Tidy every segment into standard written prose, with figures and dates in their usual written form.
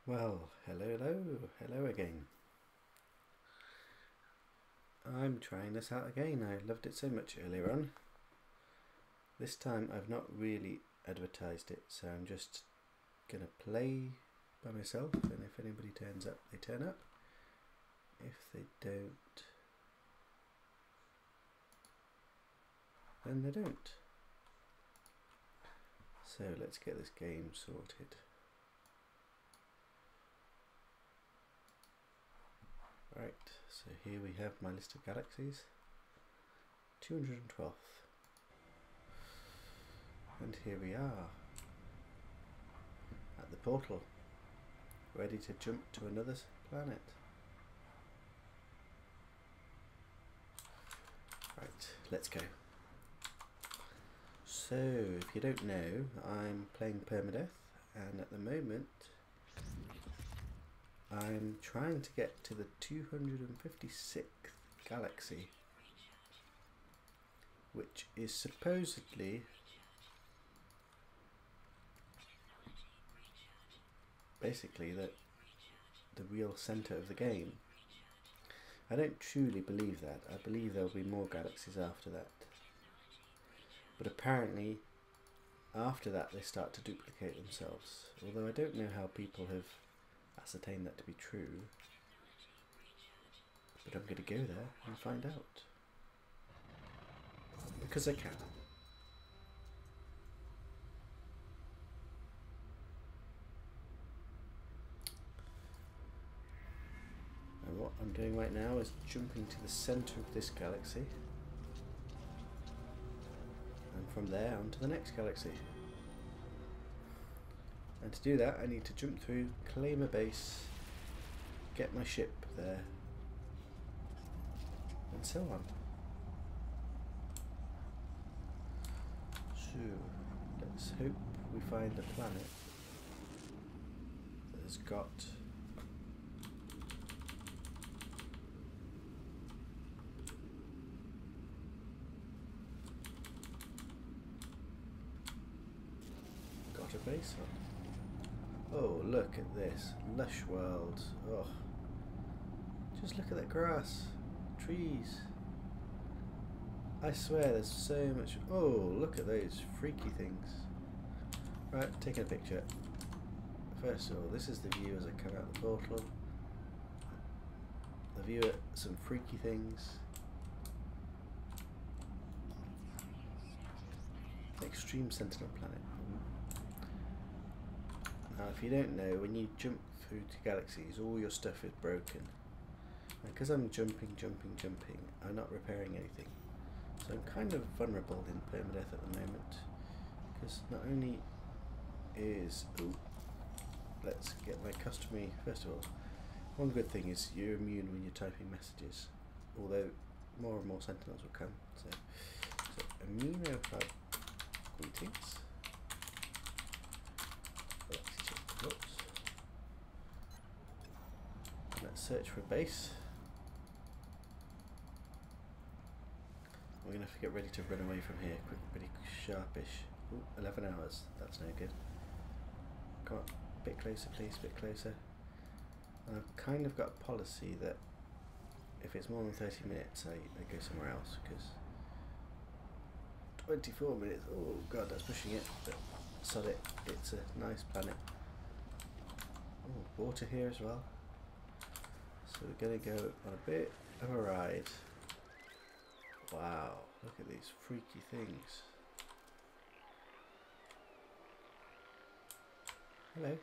Well, hello again. I'm trying this out again. I loved it so much earlier on. This time I've not really advertised it, so I'm just gonna play by myself, and if anybody turns up, they turn up. If they don't, then they don't. So let's get this game sorted. Right, so here we have my list of galaxies. 212th. And here we are at the portal, ready to jump to another planet. Right, let's go. So, if you don't know, I'm playing Permadeath, and at the moment I'm trying to get to the 256th galaxy, which is supposedly basically the real centre of the game. I don't truly believe that. I believe there'll be more galaxies after that. But apparently after that they start to duplicate themselves, although I don't know how people have ascertained that to be true. But I'm going to go there and find out. Because I can. And what I'm doing right now is jumping to the centre of this galaxy. And from there on to the next galaxy. And to do that I need to jump through, claim a base, get my ship there, and so on. So let's hope we find a planet that has got a base on. Oh, look at this lush world. Oh, just look at that grass, trees. I swear there's so much. Oh, look at those freaky things. Right, taking a picture. First of all, this is the view as I come out the portal. The view at some freaky things. Extreme Sentinel planet. Now, if you don't know, when you jump through to galaxies, all your stuff is broken. And because I'm jumping, I'm not repairing anything. So I'm kind of vulnerable in Permadeath at the moment. Because not only is... Ooh, let's get my customary... First of all, one good thing is you're immune when you're typing messages. Although more and more sentinels will come. So immunofile greetings. Alexicek. Let's search for a base. We're going to have to get ready to run away from here quick, pretty sharpish. Ooh, 11 hours, that's no good. Come on, a bit closer please, a bit closer. And I've kind of got a policy that if it's more than 30 minutes I go somewhere else, because 24 minutes, oh god, that's pushing it, but sod it, it's a nice planet. Oh, water here as well. So we're going to go on a bit of a ride. Wow, look at these freaky things. Hello.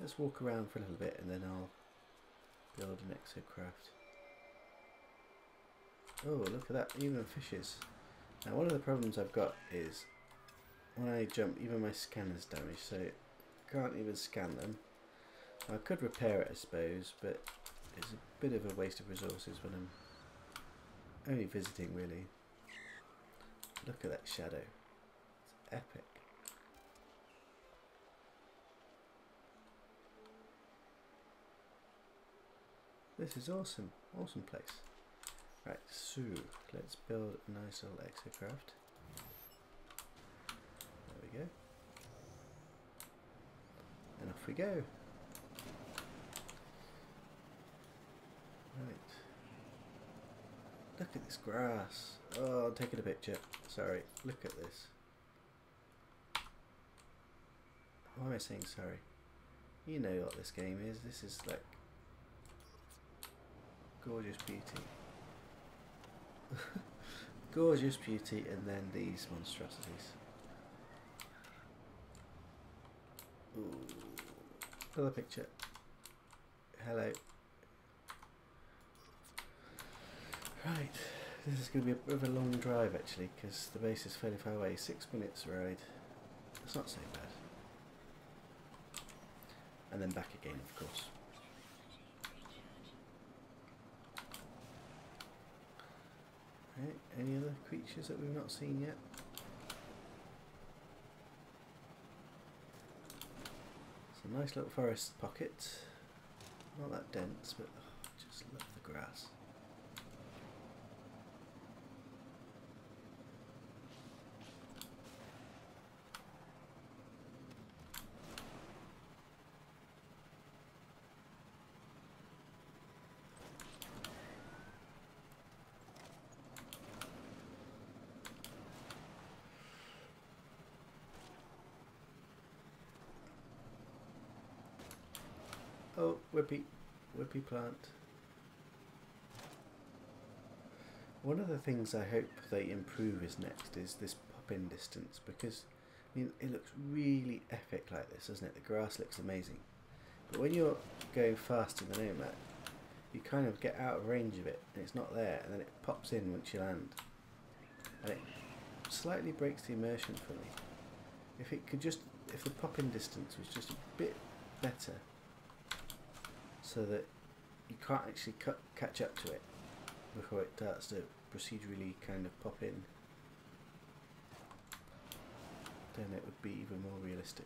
Let's walk around for a little bit and then I'll build an exocraft. Oh, look at that, even fishes. Now one of the problems I've got is when I jump, even my scanner's damaged, so I can't even scan them. I could repair it I suppose, but it's a bit of a waste of resources when I'm only visiting really. Look at that shadow, it's epic. This is awesome, awesome place. Right, so let's build a nice little exocraft. we go. Right. Look at this grass. Oh, I'm taking a picture. Sorry. Look at this. Why am I saying sorry? You know what this game is. This is like gorgeous beauty. Gorgeous beauty, and then these monstrosities. Ooh. Another picture. Hello. Right, this is going to be a bit of a long drive actually, because the base is fairly far away. 6 minutes ride. It's not so bad. And then back again, of course. Right, any other creatures that we've not seen yet? It's a nice little forest pocket. Not that dense, but oh, I just love the grass. Oh, whippy plant. One of the things I hope they improve is next is this pop-in distance, because I mean it looks really epic like this, doesn't it? The grass looks amazing, but when you're going fast in the nomad, you kind of get out of range of it, and it's not there, and then it pops in once you land, and it slightly breaks the immersion for me. If the pop-in distance was just a bit better, so that you can't actually catch up to it before it starts to procedurally kind of pop in, then it would be even more realistic.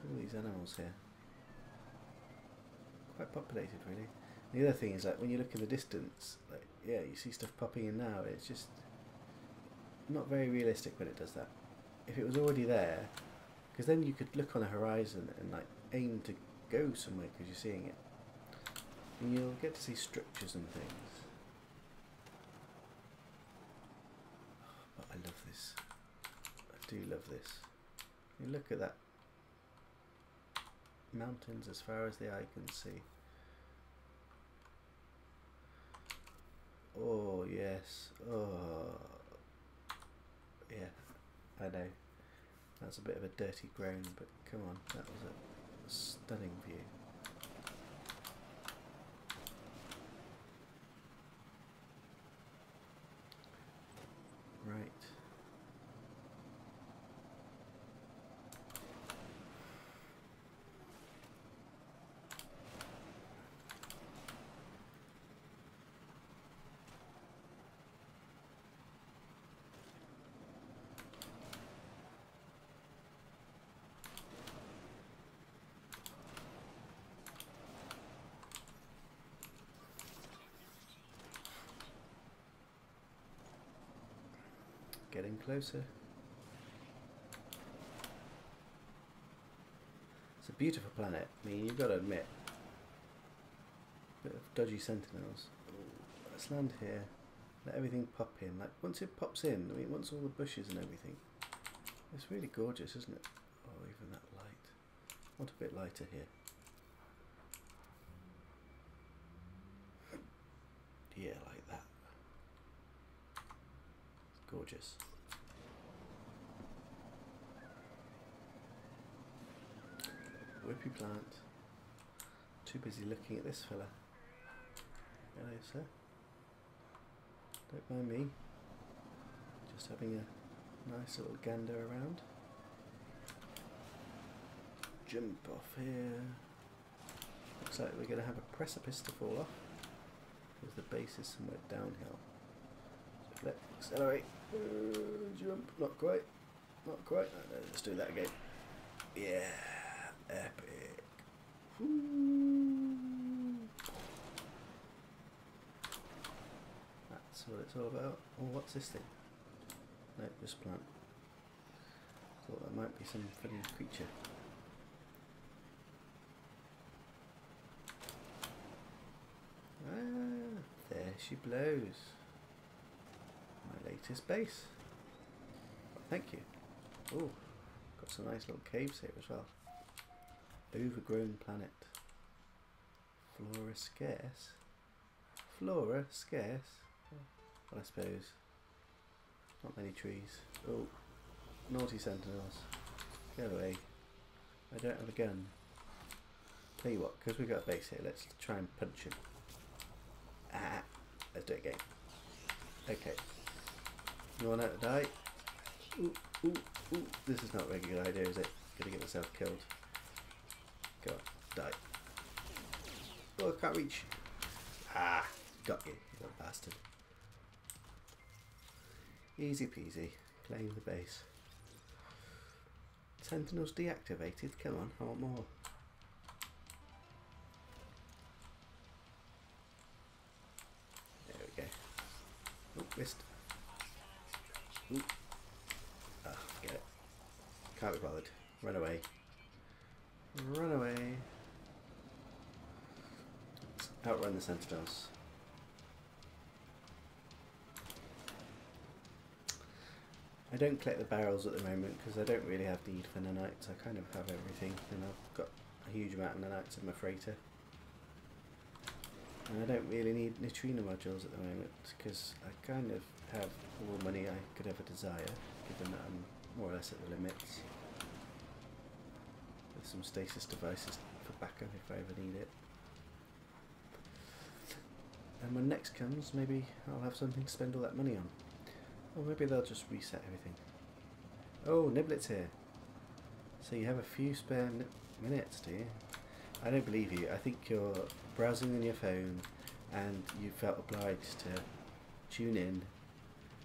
All these animals here, quite populated really. The other thing is, like, when you look in the distance, like, yeah, you see stuff popping in now, it's just not very realistic when it does that. If it was already there, because then you could look on a horizon and like aim to go somewhere because you're seeing it, and you'll get to see structures and things. But I love this. I do love this. You look at that. Mountains as far as the eye can see. Oh yes. Oh yeah. I know. That's a bit of a dirty groan, but come on, that was a stunning view. Right. Getting closer. It's a beautiful planet. I mean, you've got to admit, a bit of dodgy sentinels. Ooh, let's land here. Let everything pop in. Like, once it pops in, I mean, once all the bushes and everything, it's really gorgeous, isn't it? Oh, even that light. I want a bit lighter here. Yeah, like that. It's gorgeous. Whippy plant. Too busy looking at this fella. Hello, sir. Don't mind me. Just having a nice little gander around. Jump off here. Looks like we're going to have a precipice to fall off, because the base is somewhere downhill. So let's accelerate. Jump. Not quite. Not quite. No, let's do that again. Yeah. Epic. Woo. That's what it's all about. Oh, what's this thing? No, just plant. Thought that might be some funny creature. Ah, there she blows. My latest base. Thank you. Oh, got some nice little caves here as well. Overgrown planet. Flora scarce. Flora scarce? Well, I suppose. Not many trees. Oh, naughty sentinels. Go away. I don't have a gun. Tell you what, because we've got a base here, let's try and punch him. Ah, let's do it again. Okay. You want to die? Ooh, ooh, ooh. This is not a very good idea, is it? Gonna get myself killed. Go on, die. Oh, I can't reach. Ah, got you, you little bastard. Easy peasy, playing the base. Sentinels deactivated, come on, I want more. There we go. Oh, missed. Ooh. Ah, get it. Can't be bothered. Run away. Run away. Let's outrun the sentinels. I don't collect the barrels at the moment because I don't really have need for nanites. I kind of have everything, and I've got a huge amount of nanites in my freighter. And I don't really need neutrino modules at the moment because I kind of have all the money I could ever desire, given that I'm more or less at the limits. With some stasis devices for backup if I ever need it. And when next comes, maybe I'll have something to spend all that money on. Or maybe they'll just reset everything. Oh, Niblet's here. So you have a few spare minutes, do you? I don't believe you. I think you're browsing on your phone and you felt obliged to tune in.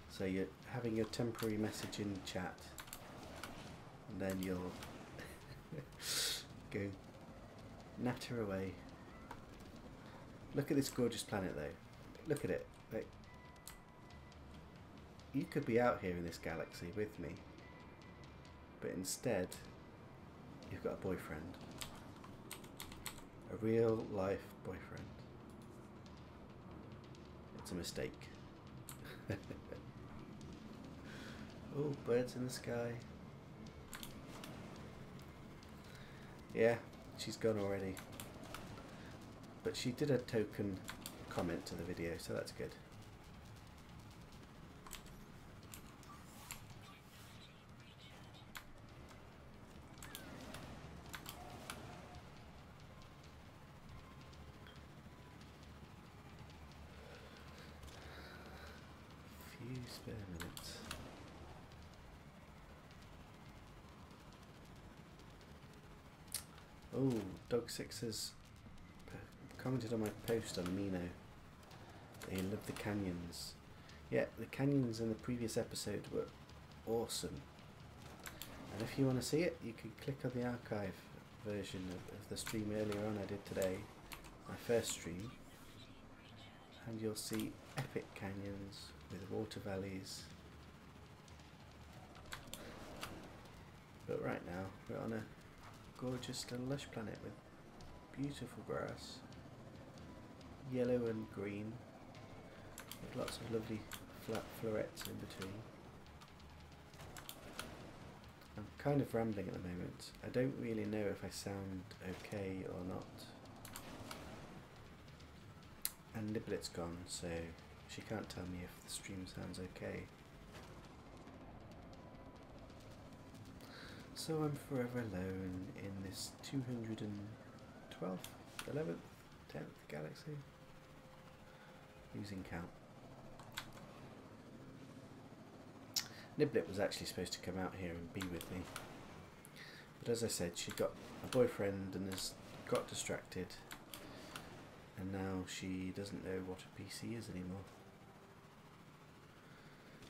So you're having your temporary message in chat. And then you'll go natter away. Look at this gorgeous planet though. Look at it. Like, you could be out here in this galaxy with me, but instead you've got a boyfriend. A real life boyfriend. It's a mistake. Oh, birds in the sky. Yeah, she's gone already. But she did a token comment to the video, so that's good. Few spare minutes. Oh, Dog Six has commented on my post on Amino. They love the canyons. Yeah, the canyons in the previous episode were awesome. And if you want to see it, you can click on the archive version of the stream earlier on I did today, my first stream, and you'll see epic canyons with water valleys. But right now we're on a gorgeous little lush planet with beautiful grass, yellow and green, with lots of lovely flat florets in between. I'm kind of rambling at the moment. I don't really know if I sound okay or not. And Niblet's gone, so she can't tell me if the stream sounds okay. So I'm forever alone in this 212th, 11th, 10th galaxy. Losing count. Niblet was actually supposed to come out here and be with me. But as I said, she got a boyfriend and has got distracted. And now she doesn't know what a PC is anymore.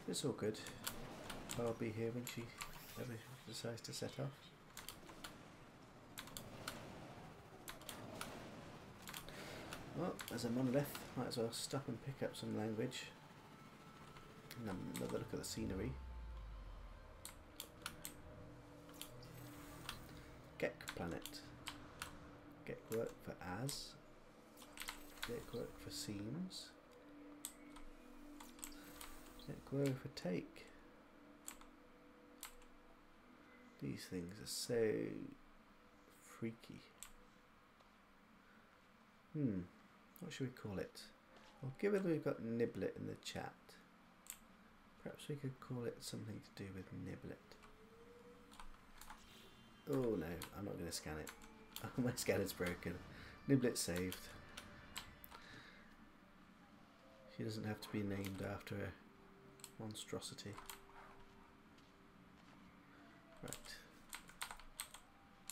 It's all good. I'll be here when she decides to set off. Well, as a monolith, might as well stop and pick up some language. And another look at the scenery. Gek planet. Gek work for as. Gek work for seems. Gek work for take. These things are so freaky. What should we call it? Well, given we've got Niblet in the chat, perhaps we could call it something to do with Niblet. Oh no, I'm not going to scan it. Oh, my scanner's broken. Niblet saved. She doesn't have to be named after a monstrosity. Right.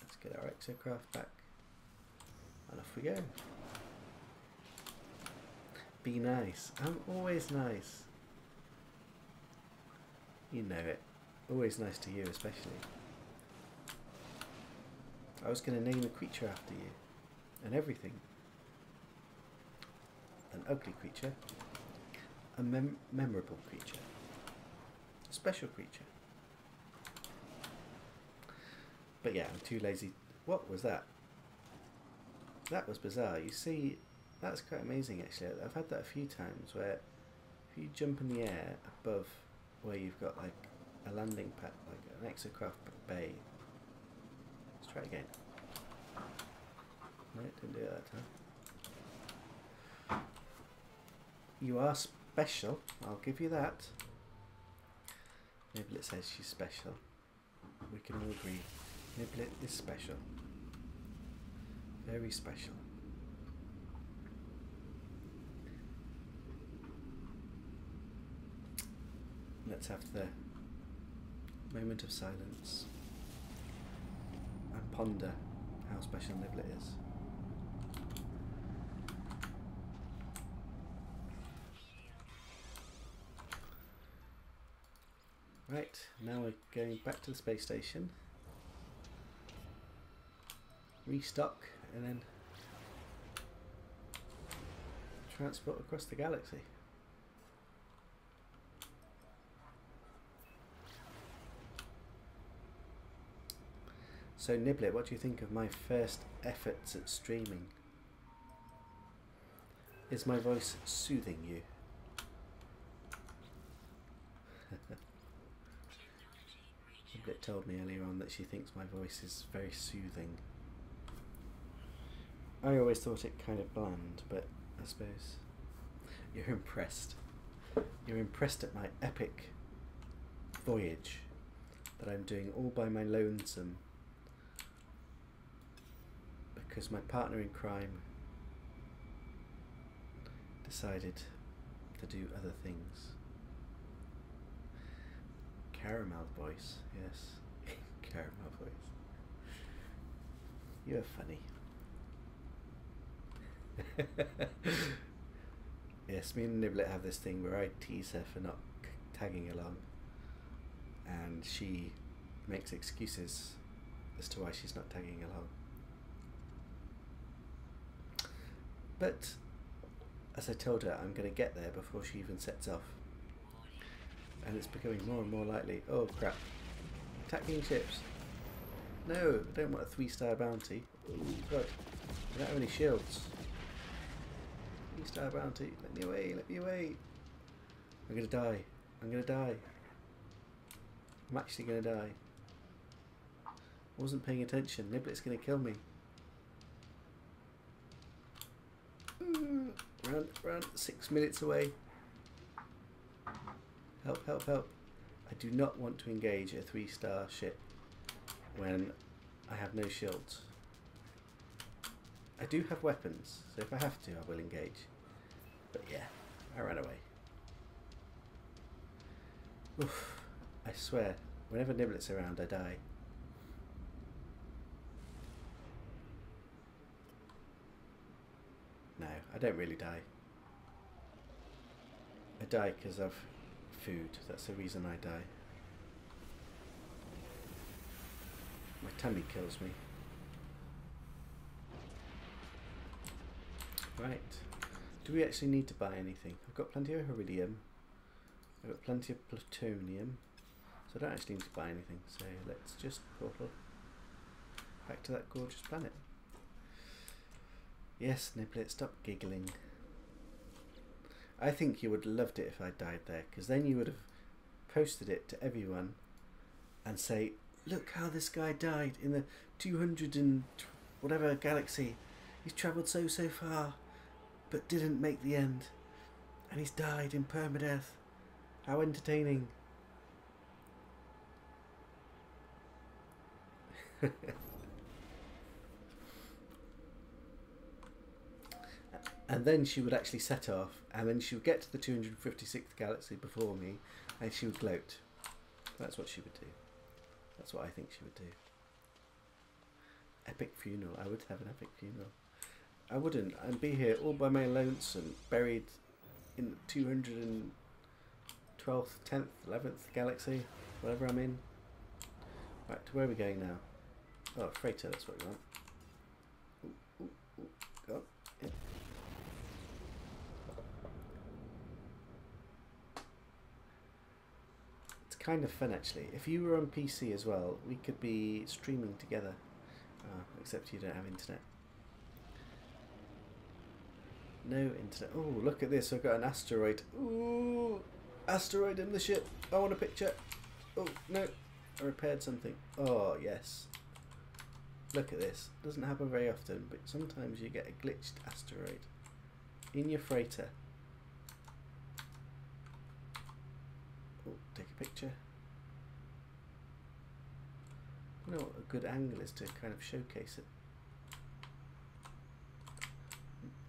Let's get our exocraft back. And off we go. Be nice. I'm always nice. You know it. Always nice to you, especially. I was going to name a creature after you. And everything. An ugly creature. A memorable creature. A special creature. But yeah, I'm too lazy. What was that? That was bizarre. You see, that's quite amazing actually. I've had that a few times where if you jump in the air above where you've got like a landing pad, like an exocraft bay. Let's try it again. No, didn't do it that time. You are special, I'll give you that. Niblet says she's special. We can all agree. Niblet is special. Very special. Let's have the moment of silence and ponder how special Niblet is. Right, now we're going back to the space station. Restock and then transport across the galaxy. So Niblet, what do you think of my first efforts at streaming? Is my voice soothing you? Niblet told me earlier on that she thinks my voice is very soothing. I always thought it kind of bland, but I suppose you're impressed. You're impressed at my epic voyage that I'm doing all by my lonesome because my partner in crime decided to do other things. Caramel voice, yes. Caramel voice. You're funny. Yes, me and Niblet have this thing where I tease her for not tagging along and she makes excuses as to why she's not tagging along. But as I told her, I'm going to get there before she even sets off. And it's becoming more and more likely. Oh crap. Attacking ships. No, I don't want a 3-star bounty. Oh god. I don't have any shields. 3-star bounty. Let me away, let me away. I'm gonna die. I'm gonna die. I'm actually gonna die. I wasn't paying attention. Niblet's gonna kill me. Run, run. 6 minutes away. Help, help, help. I do not want to engage a 3-star ship when I have no shields. I do have weapons, so if I have to, I will engage. But yeah, I ran away. Oof, I swear, whenever Niblet's around, I die. No, I don't really die. I die because of food. That's the reason I die. My tummy kills me. Right. Do we actually need to buy anything? I've got plenty of iridium. I've got plenty of plutonium. So I don't actually need to buy anything. So let's just portal. Back to that gorgeous planet. Yes, Niblet, stop giggling. I think you would have loved it if I died there, because then you would have posted it to everyone and say, look how this guy died in the 200 and whatever galaxy. He's travelled so far, but didn't make the end. And he's died in permadeath. How entertaining. And then she would actually set off, and then she would get to the 256th galaxy before me, and she would gloat. That's what she would do. That's what I think she would do. Epic funeral. I would have an epic funeral. I wouldn't. I'd be here all by my lonesome, buried in the 212th, 10th, 11th galaxy, whatever I'm in. Right, to where are we going now? Oh, freighter, that's what we want. Ooh, ooh, ooh. Go on. Yeah. It's kind of fun actually. If you were on PC as well, we could be streaming together. Except you don't have internet. No internet. Oh, look at this. I've got an asteroid. Ooh, asteroid in the ship. I want a picture. Oh, no. I repaired something. Oh, yes. Look at this. Doesn't happen very often, but sometimes you get a glitched asteroid in your freighter. Oh, take a picture. I don't know what a good angle is to kind of showcase it.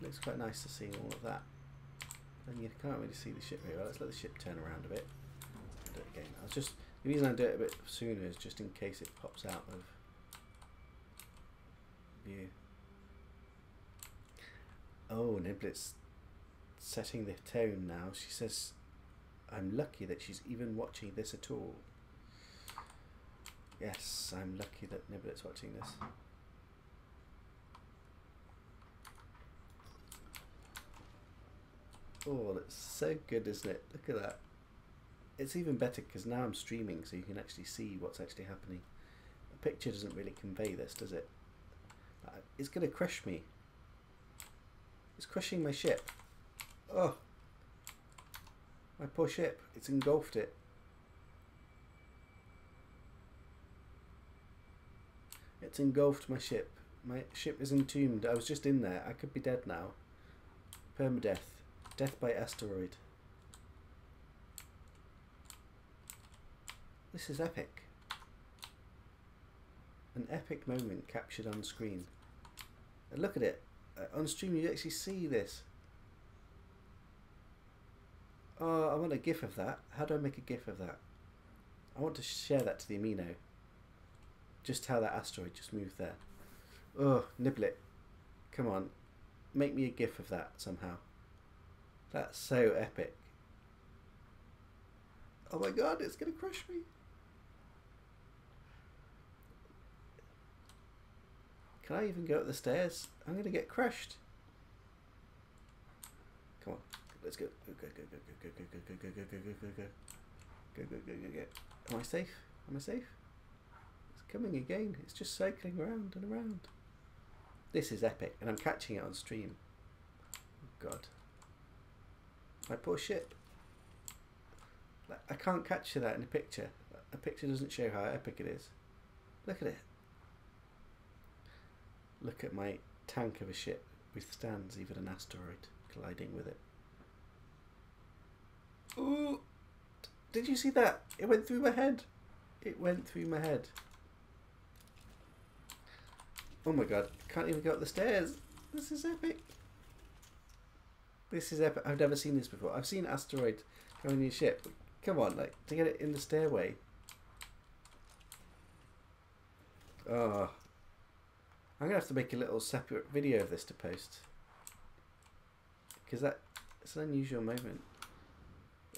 Looks quite nice to see all of that. And you can't really see the ship very well. Let's let the ship turn around a bit. I'll do it again. The reason I do it a bit sooner is just in case it pops out of view. Oh, Niblet's setting the tone now. She says, I'm lucky that she's even watching this at all. Yes, I'm lucky that Niblet's watching this. Oh, that's so good, isn't it? Look at that. It's even better because now I'm streaming, so you can actually see what's actually happening. A picture doesn't really convey this, does it? It's going to crush me. It's crushing my ship. Oh, my poor ship. It's engulfed it. It's engulfed my ship. My ship is entombed. I was just in there. I could be dead now. Permadeath. Death by asteroid. This is epic. An epic moment captured on screen. And look at it. On stream you actually see this. Oh, I want a GIF of that. How do I make a GIF of that? I want to share that to the amino. Just how that asteroid just moved there. Oh, Niblet. Come on. Make me a GIF of that somehow. That's so epic. Oh my god, it's going to crush me. Can I even go up the stairs? I'm going to get crushed. Come on, let's go. Go, go, go, go, go, go, go, go, go, go, go, go, go, go. Go, go, go, go, go. Am I safe? Am I safe? It's coming again. It's just cycling around and around. This is epic, and I'm catching it on stream. Oh god. My poor ship. I can't capture that in a picture. A picture doesn't show how epic it is. Look at it. Look at my tank of a ship. Withstands even an asteroid colliding with it. Ooh! Did you see that? It went through my head. It went through my head. Oh my god. Can't even go up the stairs. This is epic. This is epic. I've never seen this before. I've seen asteroid go in your ship. But come on, like, to get it in the stairway. Oh. I'm going to have to make a little separate video of this to post. Because it's an unusual moment.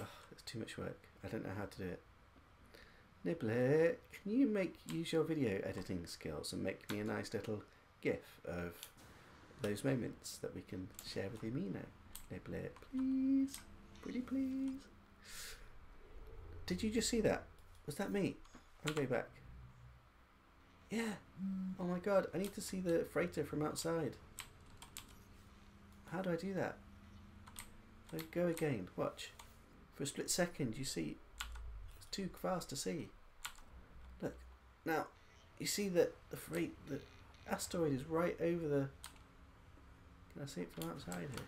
Oh, it's too much work. I don't know how to do it. Nibbler, can you use your video editing skills and make me a nice little GIF of those moments that we can share with the amino? Nibbler, please. Pretty please. Did you just see that? Was that me? I'll go back. Yeah. Oh my god, I need to see the freighter from outside. How do I do that? I go again. Watch. For a split second, you see. It's too fast to see. Look. Now, you see that the asteroid is right over the... Can I see it from outside here?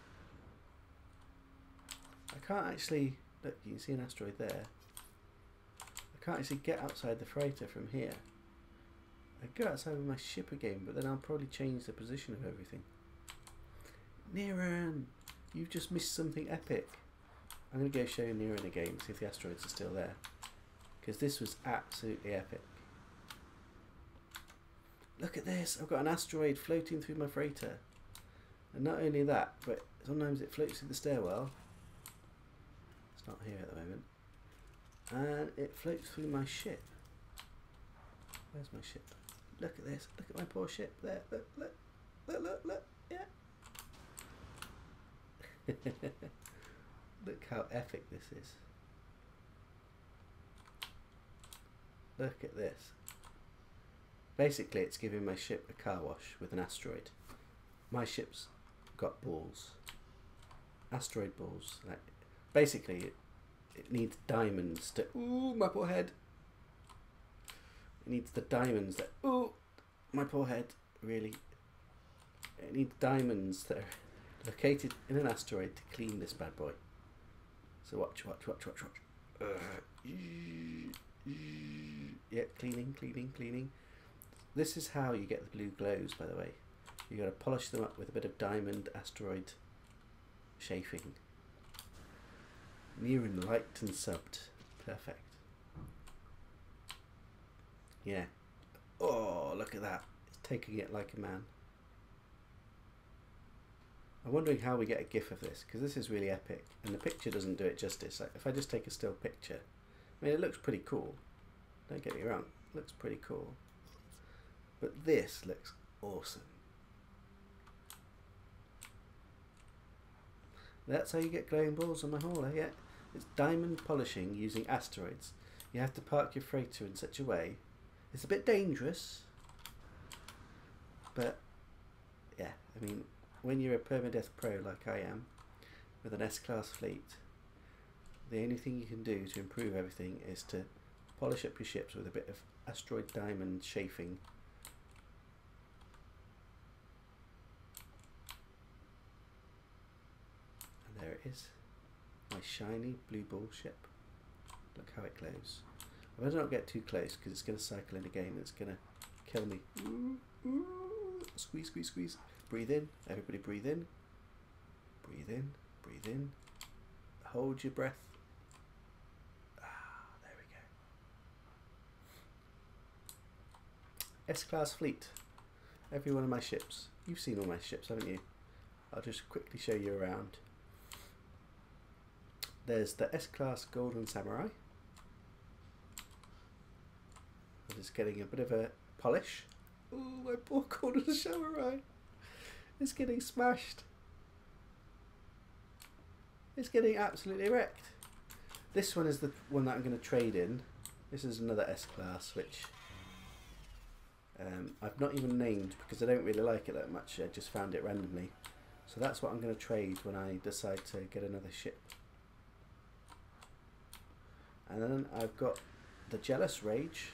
I can't actually... Look, you can see an asteroid there. I can't actually get outside the freighter from here. I go outside with my ship again, but then I'll probably change the position of everything. Niran, you've just missed something epic. I'm going to go show you Niran again, see if the asteroids are still there. Because this was absolutely epic. Look at this, I've got an asteroid floating through my freighter. And not only that, but sometimes it floats through the stairwell. It's not here at the moment. And it floats through my ship. Where's my ship? Look at this. Look at my poor ship. There. Look, look. Look, look, look. Yeah. Look how epic this is. Look at this. Basically, it's giving my ship a car wash with an asteroid. My ship's got balls. Asteroid balls. Like, basically, it needs diamonds to... Ooh, my poor head. It needs the diamonds that... Ooh, my poor head. Really. It needs diamonds that are located in an asteroid to clean this bad boy. So watch, watch, watch, watch, watch. Yeah, cleaning, cleaning, cleaning. This is how you get the blue glows, by the way. You got to polish them up with a bit of diamond asteroid chafing. Niran liked and subbed. Perfect. Yeah. Oh, look at that. It's taking it like a man. I'm wondering how we get a GIF of this, because this is really epic, and the picture doesn't do it justice. Like, if I just take a still picture, I mean, it looks pretty cool. Don't get me wrong, it looks pretty cool. But this looks awesome. That's how you get glowing balls on my hauler, yeah. It's diamond polishing using asteroids. You have to park your freighter in such a way. It's a bit dangerous, but yeah, I mean, when you're a Permadeath Pro like I am, with an S-Class fleet, the only thing you can do to improve everything is to polish up your ships with a bit of asteroid diamond chafing. And there it is, my shiny blue ball ship. Look how it glows. I better not get too close because it's going to cycle in again and it's going to kill me. Ooh, ooh. Squeeze, squeeze, squeeze. Breathe in. Everybody breathe in. Breathe in. Breathe in. Hold your breath. Ah, there we go. S-Class fleet. Every one of my ships. You've seen all my ships, haven't you? I'll just quickly show you around. There's the S-Class Golden Samurai. I'm just getting a bit of a polish. Oh, my poor Golden Samurai. It's getting smashed. It's getting absolutely wrecked. This one is the one that I'm going to trade in. This is another S-Class, which I've not even named because I don't really like it that much. I just found it randomly. So that's what I'm going to trade when I decide to get another ship. And then I've got the Jealous Rage,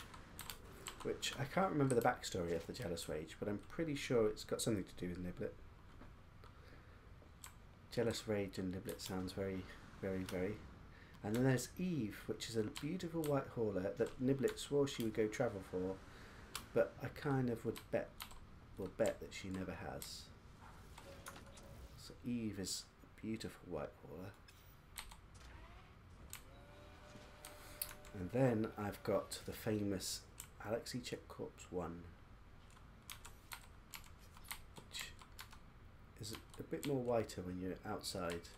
which I can't remember the backstory of the Jealous Rage, but I'm pretty sure it's got something to do with Niblet. Jealous Rage and Niblet sounds very, very, very... And then there's Eve, which is a beautiful white hauler that Niblet swore she would go travel for, but I kind of would bet that she never has. So Eve is a beautiful white hauler. And then I've got the famous Alexicek Corpse 1, which is a bit more whiter when you're outside,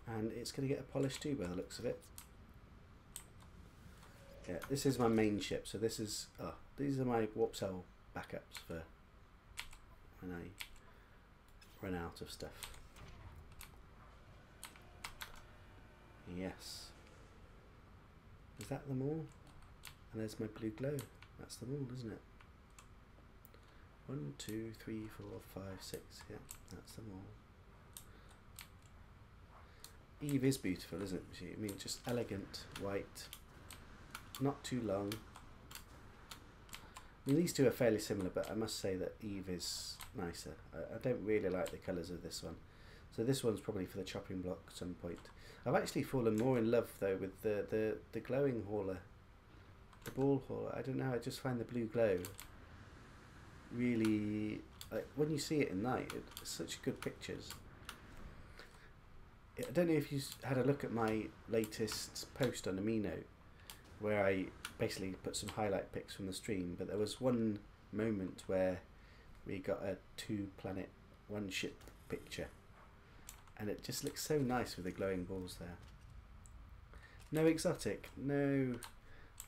and it's going to get a polish too by the looks of it. Yeah, this is my main ship, so this is these are my warp cell backups for when I run out of stuff. Yes. Is that them all? And there's my blue glow. That's them all, isn't it? 1, 2, 3, 4, 5, 6. Yeah, that's them all. Eve is beautiful, isn't she? I mean, just elegant, white, not too long. I mean, these two are fairly similar, but I must say that Eve is nicer. I don't really like the colours of this one. So this one's probably for the chopping block at some point. I've actually fallen more in love, though, with the glowing hauler. The ball hauler. I don't know, I just find the blue glow really... Like, when you see it in night, it's such good pictures. I don't know if you had a look at my latest post on Amino, where I basically put some highlight pics from the stream, but there was one moment where we got a 2-planet, 1-ship picture, and it just looks so nice with the glowing balls there. No exotic, no,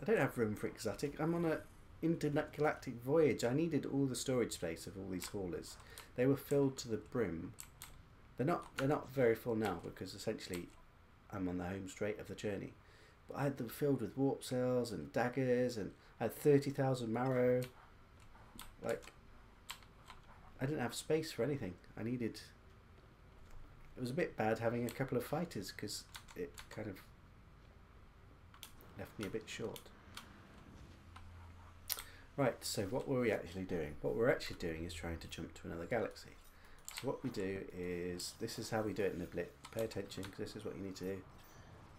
I don't have room for exotic. I'm on an intergalactic voyage. I needed all the storage space of all these haulers. They were filled to the brim. They're not very full now, because essentially I'm on the home straight of the journey. But I had them filled with warp cells and daggers, and I had 30,000 marrow. Like, I didn't have space for anything. It was a bit bad having a couple of fighters, because it kind of left me a bit short. Right, so what were we actually doing? What we're actually doing is trying to jump to another galaxy. So what we do is, this is how we do it in a blip. Pay attention, because this is what you need to do.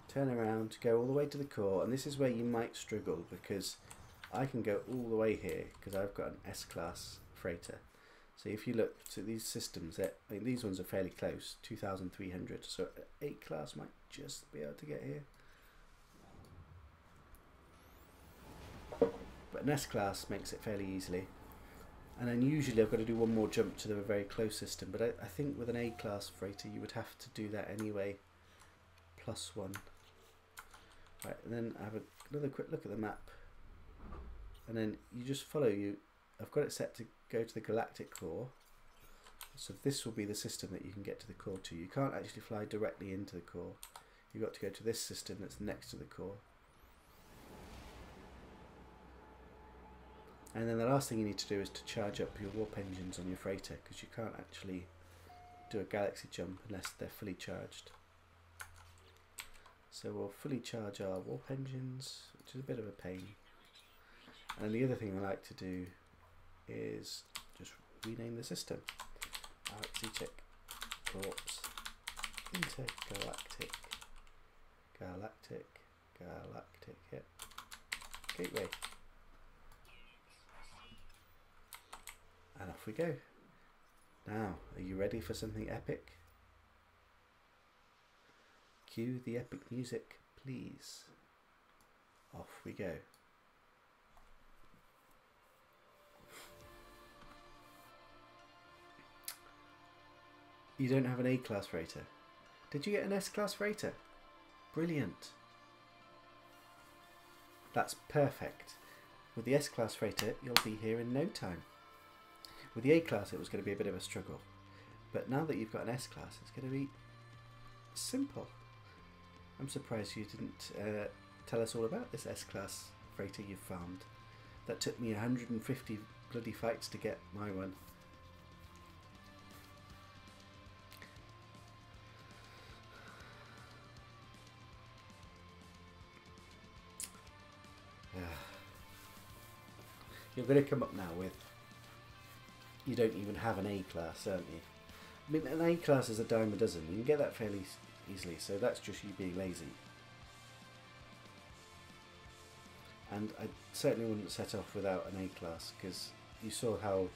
Turn around, go all the way to the core, and this is where you might struggle, because I can go all the way here because I've got an S-class freighter. So if you look to these systems, I mean, these ones are fairly close, 2,300, so 8-class might just be able to get here. But an S-class makes it fairly easily. And then usually I've got to do one more jump to the very close system, but I think with an A-class freighter you would have to do that anyway, +1. Right, and then I have another quick look at the map, and then you just follow I've got it set to go to the galactic core, so this will be the system that you can get to the core to. You can't actually fly directly into the core, you've got to go to this system that's next to the core. And then the last thing you need to do is to charge up your warp engines on your freighter, because you can't actually do a galaxy jump unless they're fully charged. So we'll fully charge our warp engines, which is a bit of a pain. And the other thing I like to do is just rename the system. Alexicek Corps Intergalactic Galactic yep. Gateway. And off we go. Now, are you ready for something epic? Cue the epic music, please. Off we go. You don't have an A-class freighter. Did you get an S-class freighter? Brilliant. That's perfect. With the S-class freighter, you'll be here in no time. With the A-class, it was going to be a bit of a struggle. But now that you've got an S-class, it's going to be simple. I'm surprised you didn't tell us all about this S-class freighter you've farmed. That took me 150 bloody fights to get my one. You're going to come up now with, you don't even have an A-class, aren't you? I mean, an A-class is a dime a dozen. You can get that fairly easily, so that's just you being lazy. And I certainly wouldn't set off without an A-class, because you saw how,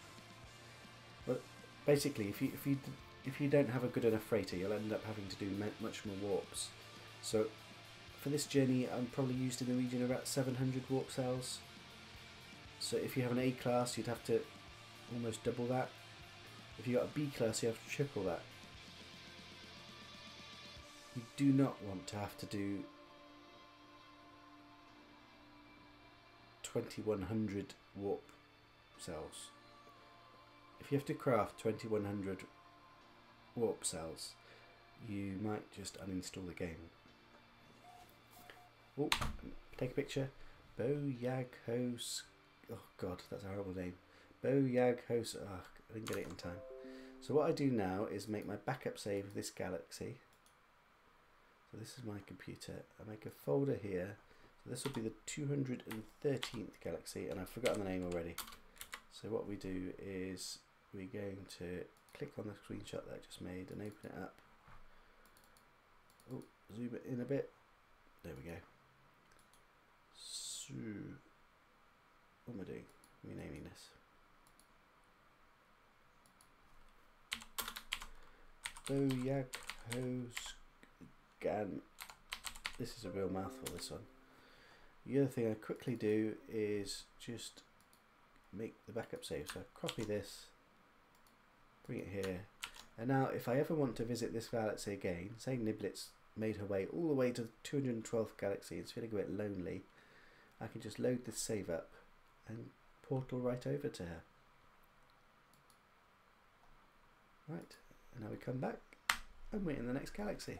well, basically if you don't have a good enough freighter, you'll end up having to do much more warps. So for this journey, I'm probably used in the region of about 700 warp cells. So if you have an A-class, you'd have to almost double that. If you got a B-class, you have to triple that. You do not want to have to do 2100 warp cells. If you have to craft 2100 warp cells, you might just uninstall the game. Oh, take a picture. Oh god, that's a horrible name. Boyag host. Oh, I didn't get it in time. So what I do now is make my backup save of this galaxy. So this is my computer. I make a folder here. So this will be the 213th galaxy, and I've forgotten the name already. So what we do is we're going to click on the screenshot that I just made and open it up. Oh, zoom it in a bit. There we go. So, what am I doing? Renaming this. Boyaghogan. This is a real mouthful, this one. The other thing I quickly do is just make the backup save. So I copy this, bring it here, and now if I ever want to visit this galaxy again, say Niblitz made her way all the way to the 212th galaxy and it's feeling a bit lonely, I can just load this save up and portal right over to her. Right, and now we come back and we're in the next galaxy.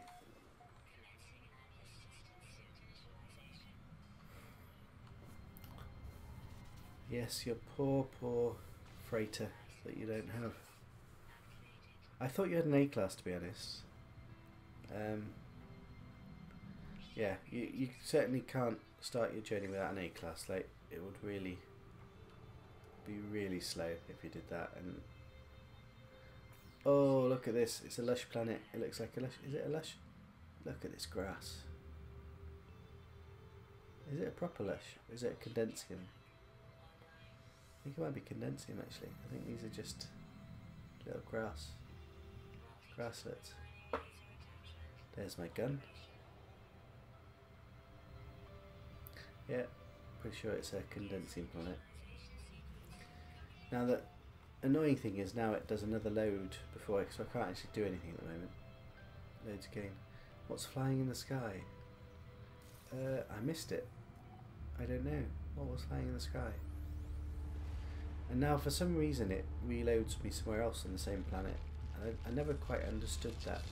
Yes, your poor freighter that you don't have. I thought you had an A class, to be honest. Yeah, you certainly can't start your journey without an A class. Like, it would really be really slow if you did that. And oh, look at this! It's a lush planet. It looks like a lush. Is it a lush? Look at this grass. Is it a proper lush? Or is it a condensium? I think it might be condensium actually. I think these are just little grasslets. There's my gun. Yeah, pretty sure it's a condensing planet. Now the annoying thing is now it does another load before so I can't actually do anything at the moment. Loads again. What's flying in the sky? I missed it. I don't know. What was flying in the sky? And now for some reason it reloads me somewhere else on the same planet. And I never quite understood that.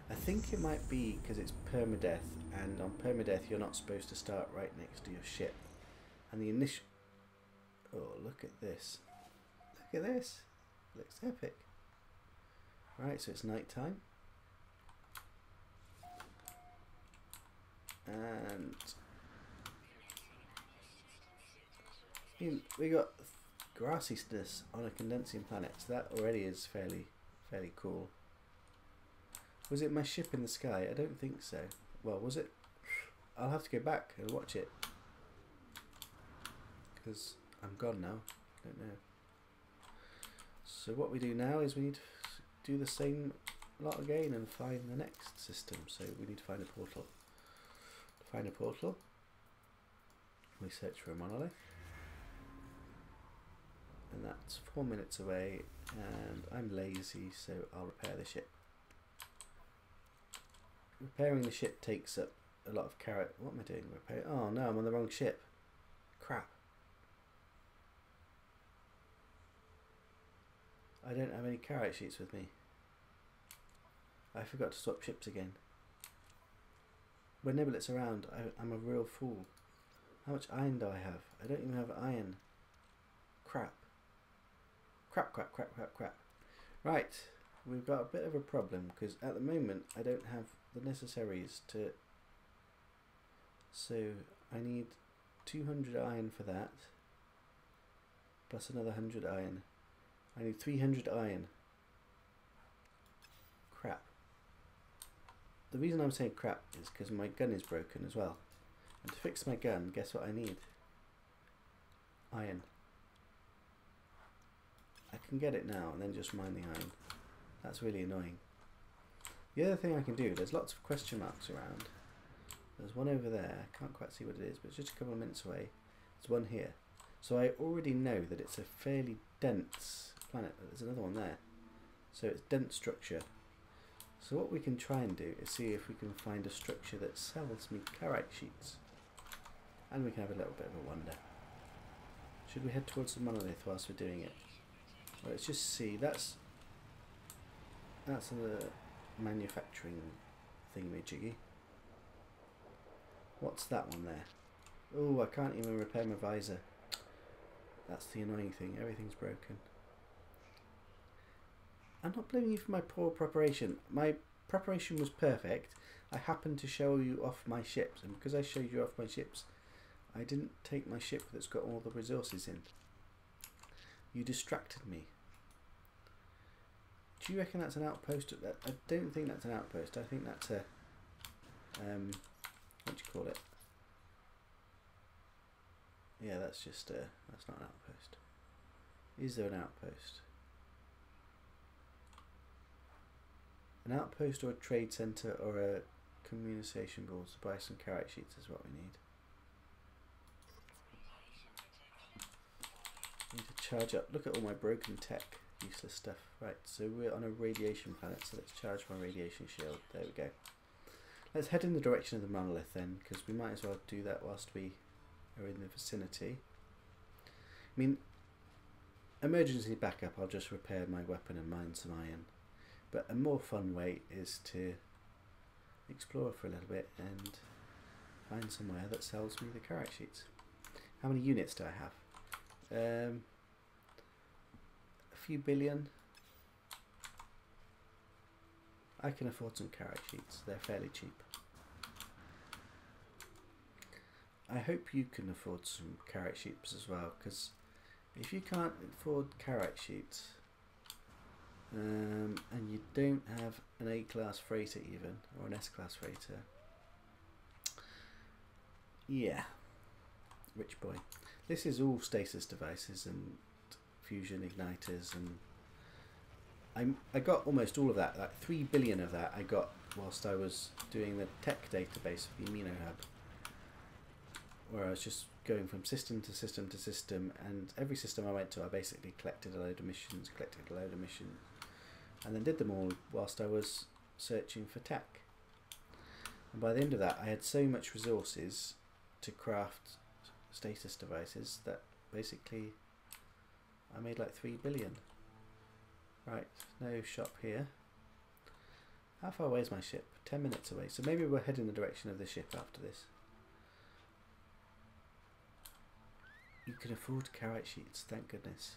I think it might be because it's permadeath, and on permadeath you're not supposed to start right next to your ship. And the initial... Oh, look at this. Look at this. Looks epic. Right, so it's night time. And... we got grassiness on a condensing planet, so that already is fairly cool. Was it my ship in the sky? I don't think so. Well, was it? I'll have to go back and watch it because I'm gone now. I don't know. So what we do now is we need to do the same lot again and find the next system. So we need to find a portal. To find a portal, we search for a monolith. And that's 4 minutes away, and I'm lazy, so I'll repair the ship. Repairing the ship takes up a lot of carrot. What am I doing? Oh no, I'm on the wrong ship. Crap. I don't have any carrot sheets with me. I forgot to swap ships again. When Niblit's around, I'm a real fool. How much iron do I have? I don't even have iron. Crap. Crap. Right, we've got a bit of a problem because at the moment I don't have the necessaries to... So I need 200 iron for that. Plus another 100 iron. I need 300 iron. Crap. The reason I'm saying crap is because my gun is broken as well. And to fix my gun, guess what I need? Iron. I can get it now and then just mine the iron. That's really annoying. The other thing I can do, there's lots of question marks around. There's one over there, I can't quite see what it is, but it's just a couple of minutes away. There's one here. So I already know that it's a fairly dense planet. There's another one there. So it's dense structure. So what we can try and do is see if we can find a structure that sells me carrot sheets. And we can have a little bit of a wonder. Should we head towards the monolith whilst we're doing it? Well, let's just see. That's a manufacturing thingamajiggy. What's that one there? Oh, I can't even repair my visor. That's the annoying thing, everything's broken. I'm not blaming you for my poor preparation. My preparation was perfect. I happened to show you off my ships, and because I showed you off my ships, I didn't take my ship that's got all the resources in. You distracted me. Do you reckon that's an outpost? I don't think that's an outpost. I think that's a what do you call it? Yeah, that's just that's not an outpost. Is there an outpost? An outpost or a trade centre or a communication board to buy some carrot sheets is what we need. Need to charge up. Look at all my broken tech. Useless stuff. Right, so we're on a radiation planet, so let's charge my radiation shield. There we go. Let's head in the direction of the monolith then, because we might as well do that whilst we are in the vicinity. I mean, emergency backup, I'll just repair my weapon and mine some iron. But a more fun way is to explore for a little bit and find somewhere that sells me the carrot sheets. How many units do I have? A few billion. I can afford some carrot sheets, they're fairly cheap. I hope you can afford some carrot sheets as well, because if you can't afford carrot sheets and you don't have an A-class freighter even, or an S-class freighter, yeah, rich boy. This is all stasis devices and fusion igniters, and I got almost all of that, like 3 billion of that I got whilst I was doing the tech database of the Amino Hub, where I was just going from system to system to system, and every system I went to I basically collected a load of missions, and then did them all whilst I was searching for tech. And by the end of that I had so much resources to craft status devices that basically I made like 3 billion. Right, no shop here. How far away is my ship? 10 minutes away, so maybe we'll head in the direction of the ship after this. You can afford carrot sheets, thank goodness.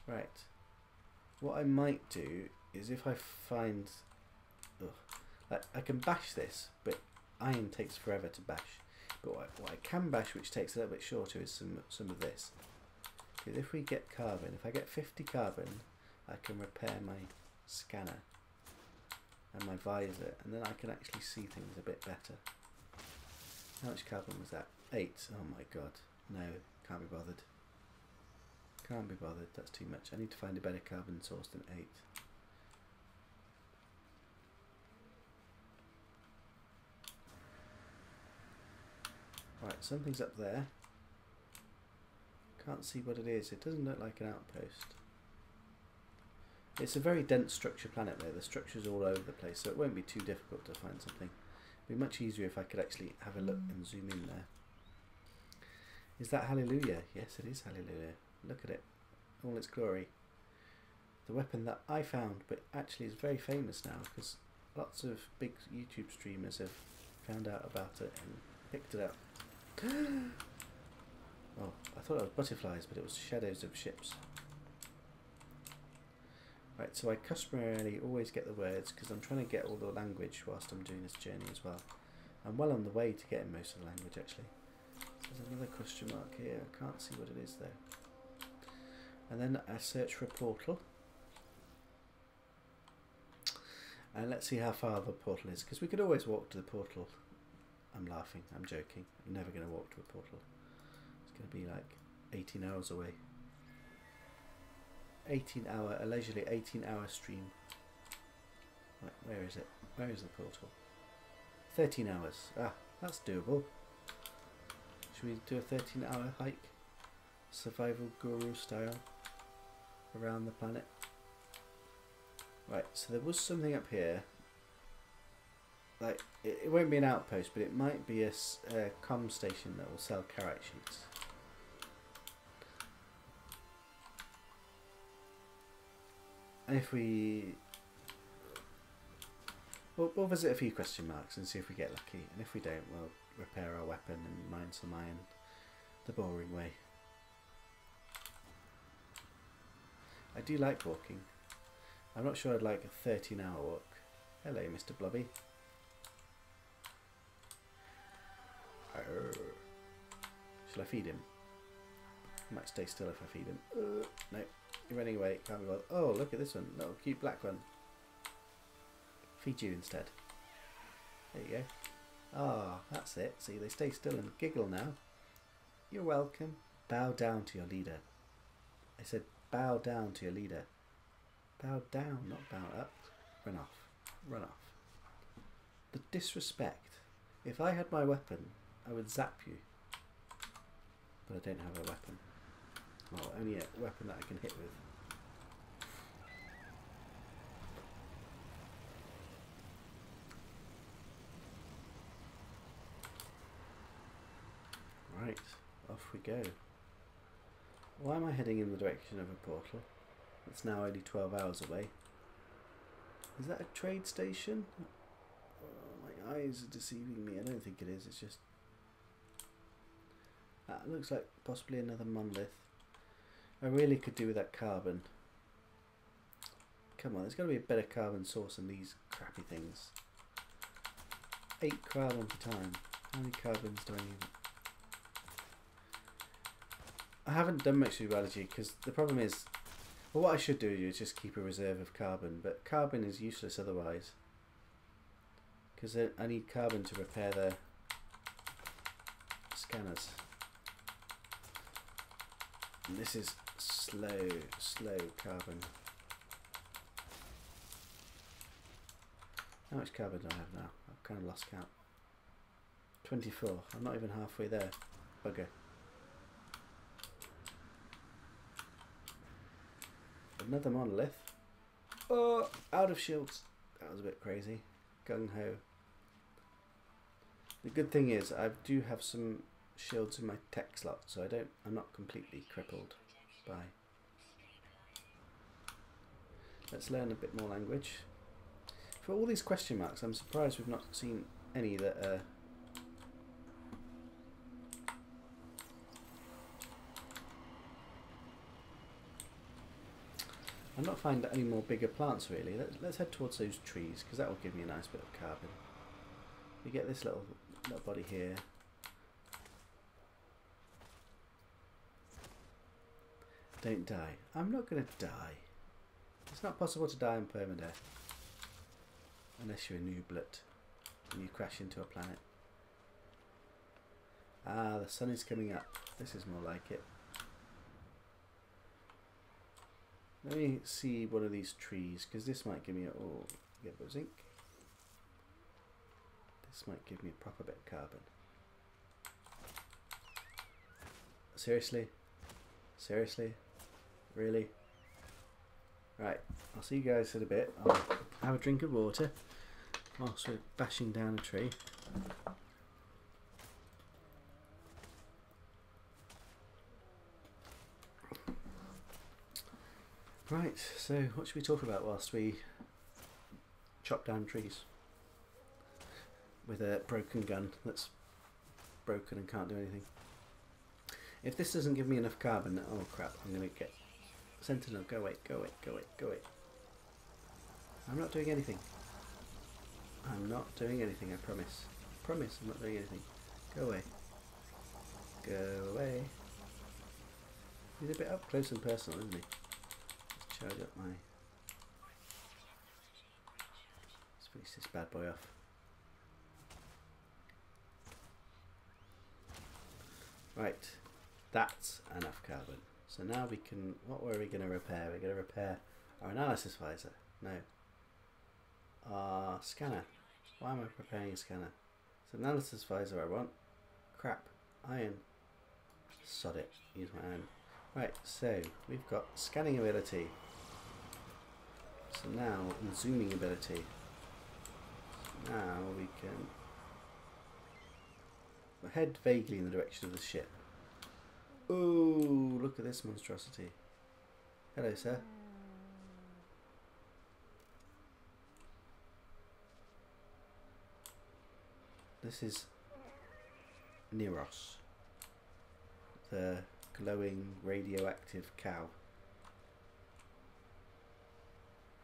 Right, what I might do is if I find, like I can bash this, but iron takes forever to bash. But what I can bash, which takes a little bit shorter, is some of this. Because if we get carbon, if I get 50 carbon, I can repair my scanner and my visor, and then I can actually see things a bit better. How much carbon was that? 8. Oh my god. No, can't be bothered. Can't be bothered, that's too much. I need to find a better carbon source than 8. Right, something's up there. Can't see what it is. It doesn't look like an outpost. It's a very dense structure planet though. The structure's all over the place, so it won't be too difficult to find something. It'd be much easier if I could actually have a look and zoom in there. Is that Hallelujah? Yes, it is Hallelujah. Look at it. All its glory. The weapon that I found, but actually is very famous now because lots of big YouTube streamers have found out about it and picked it up. Oh, I thought it was butterflies, but it was shadows of ships. Right, so I customarily always get the words because I'm trying to get all the language whilst I'm doing this journey as well. I'm well on the way to getting most of the language actually. There's another question mark here, I can't see what it is though. And then I search for a portal. And let's see how far the portal is, because we could always walk to the portal. I'm laughing, I'm joking. I'm never going to walk to a portal. It's going to be like 18 hours away. 18-hour, a leisurely 18-hour stream. Right, where is it? Where is the portal? 13 hours. Ah, that's doable. Should we do a 13-hour hike? Survival guru style. Around the planet. Right, so there was something up here. Like, it won't be an outpost, but it might be a comm station that will sell carrot sheets. And if we We'll visit a few question marks and see if we get lucky, and if we don't, we'll repair our weapon and mine some iron the boring way. I do like walking. I'm not sure I'd like a 13-hour walk. Hello, Mr. Blobby. Arr. Shall I feed him? I might stay still if I feed him. No, you're running away. Can't be bothered. Oh, look at this one. Little cute black one. Feed you instead. There you go. Ah, that's it. See, they stay still and giggle now. You're welcome. Bow down to your leader. I said bow down to your leader. Bow down, not bow up. Run off. Run off. The disrespect. If I had my weapon, I would zap you. But I don't have a weapon. Well, only a weapon that I can hit with. Right, off we go. Why am I heading in the direction of a portal? It's now only 12 hours away. Is that a trade station? Oh, my eyes are deceiving me. I don't think it is. It's just... That looks like possibly another monolith. I really could do with that carbon. Come on, there's got to be a better carbon source than these crappy things. 8 carbon per time. How many carbons do I need? I haven't done much biology because the problem is, well, what I should do is just keep a reserve of carbon, but carbon is useless otherwise. Because I need carbon to repair the scanners. And this is slow carbon. How much carbon do I have now? I've kind of lost count. 24. I'm not even halfway there. Bugger. Another monolith. Oh, out of shields. That was a bit crazy. Gung ho. The good thing is I do have some shields in my tech slot, so I'm not completely crippled by. Let's learn a bit more language. For all these question marks, I'm surprised we've not seen any that are I'm not finding any more bigger plants really. Let's head towards those trees because that will give me a nice bit of carbon. We get this little body here. Don't die. I'm not going to die. It's not possible to die in permadeath unless you're a nooblet and you crash into a planet. Ah, the sun is coming up. This is more like it. Let me see one of these trees, because this might give me a... Oh, get a bit of zinc. This might give me a proper bit of carbon. Seriously? Seriously? Really? Right, I'll see you guys in a bit. I'll have a drink of water whilst we're bashing down a tree. Right, so what should we talk about whilst we chop down trees with a broken gun that's broken and can't do anything? If this doesn't give me enough carbon, oh crap, I'm going to get... Sentinel, go away, go away, go away, go away. I'm not doing anything. I'm not doing anything, I promise. Promise I'm not doing anything. Go away. Go away. He's a bit up close and personal, isn't he? Charge up my... Let's finish this bad boy off. Right, that's enough carbon. So now we can... What were we going to repair? We're going to repair our analysis visor. No. Our scanner. Why am I preparing a scanner? It's an analysis visor I want. Crap. Iron. Sod it. Use my iron. Right, so we've got scanning ability. So now, and zooming ability. So now we can head vaguely in the direction of the ship. Ooh, look at this monstrosity. Hello, sir. This is Neros, the glowing radioactive cow.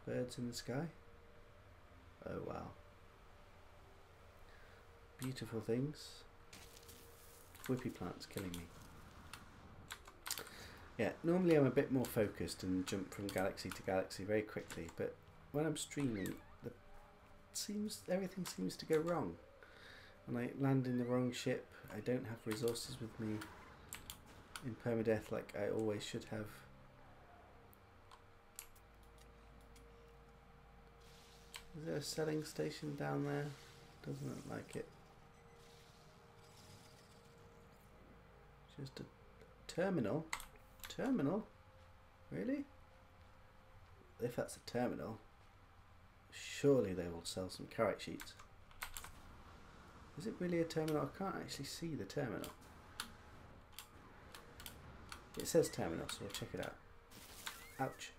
Birds in the sky. Oh wow. Beautiful things. Whippy plants killing me. Yeah, normally I'm a bit more focused and jump from galaxy to galaxy very quickly, but when I'm streaming, everything seems to go wrong. When I land in the wrong ship, I don't have resources with me in permadeath like I always should have. Is there a selling station down there? Doesn't look like it. Just a terminal. Terminal? Really? If that's a terminal, surely they will sell some carrot sheets. Is it really a terminal? I can't actually see the terminal. It says terminal, so we'll check it out. Ouch.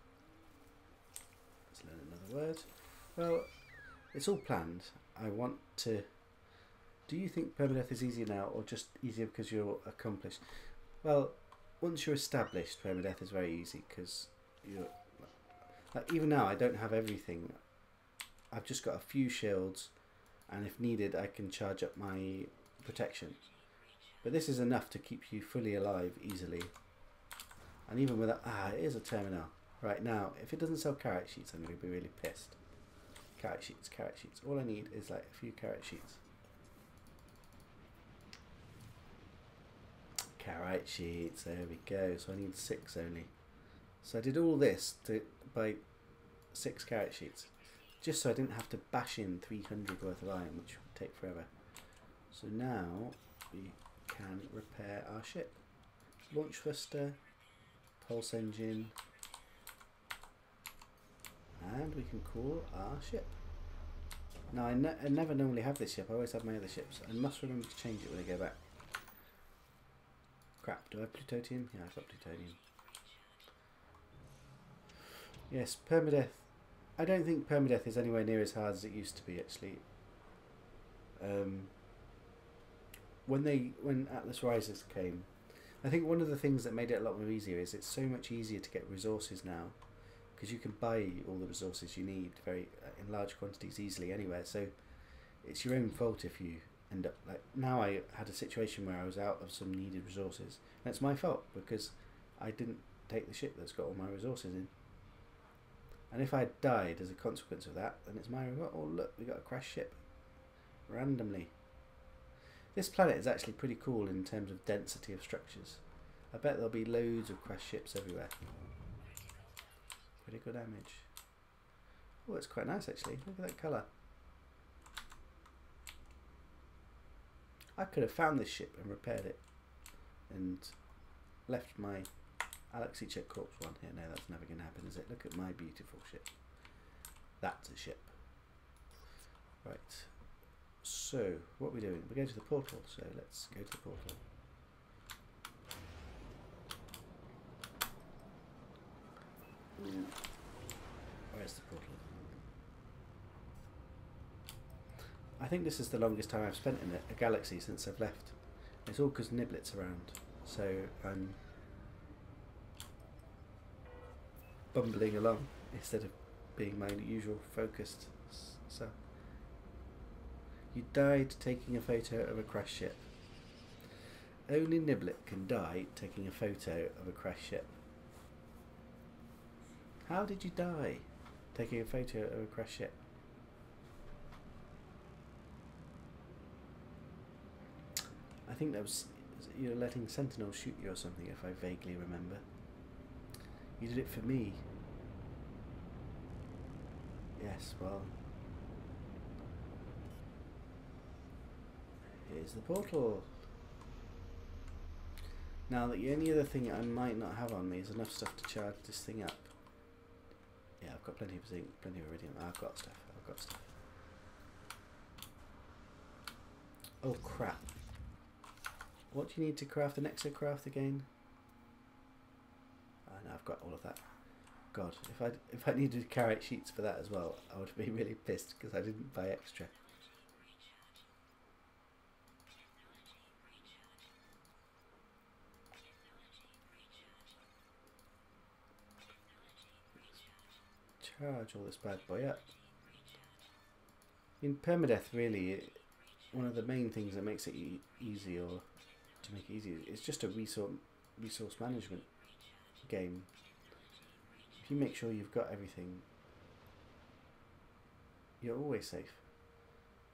Let's learn another word. Well, it's all planned. I want to... Do you think permadeath is easier now, or just easier because you're accomplished? Well, once you're established, permadeath is very easy because you're... Like, even now, I don't have everything. I've just got a few shields, and if needed, I can charge up my protection. But this is enough to keep you fully alive easily. And even with that... Ah, it is a terminal. Right, now, if it doesn't sell carrot sheets, I'm going to be really pissed. Carrot sheets, carrot sheets. All I need is like a few carrot sheets. Carrot sheets, there we go. So I need 6 only. So I did all this to buy 6 carrot sheets, just so I didn't have to bash in 300 worth of iron, which would take forever. So now we can repair our ship. Launch thruster, pulse engine, and we can call our ship. Now I never normally have this ship, I always have my other ships. I must remember to change it when I go back. Crap, do I have plutonium? Yeah, I've got plutonium. Yes, permadeath. I don't think permadeath is anywhere near as hard as it used to be actually. When Atlas Rises came, I think one of the things that made it a lot more easier is it's so much easier to get resources now, because you can buy all the resources you need very in large quantities easily anywhere. So it's your own fault if you end up like now. I had a situation where I was out of some needed resources, and it's my fault because I didn't take the ship that's got all my resources in. And if I died as a consequence of that, then it's my fault. Oh look, we got a crashed ship randomly. This planet is actually pretty cool in terms of density of structures. I bet there'll be loads of crashed ships everywhere. Pretty good damage. Oh, it's quite nice actually. Look at that colour. I could have found this ship and repaired it and left my Alexicek corpse one here. No, that's never going to happen, is it? Look at my beautiful ship. That's a ship. Right. So, what are we doing? We're going to the portal, so let's go to the portal. Where's the portal? I think this is the longest time I've spent in a galaxy since I've left. It's all because Niblet's around, so I'm bumbling along instead of being my usual focused self. You died taking a photo of a crashed ship. Only Niblet can die taking a photo of a crashed ship. How did you die taking a photo of a crashed ship? I think that was you're letting Sentinels shoot you or something, if I vaguely remember. You did it for me. Yes, well, here's the portal. Now, the only other thing I might not have on me is enough stuff to charge this thing up. Yeah, I've got plenty of zinc, plenty of iridium. I've got stuff. Oh crap! What do you need to craft an exocraft again? No, I've got all of that. God, if I needed carrot sheets for that as well, I would be really pissed because I didn't buy extra. charge all this bad boy up. In permadeath, really, one of the main things that makes it easy, or to make it easy, it's just a resource management game. If you make sure you've got everything, you're always safe.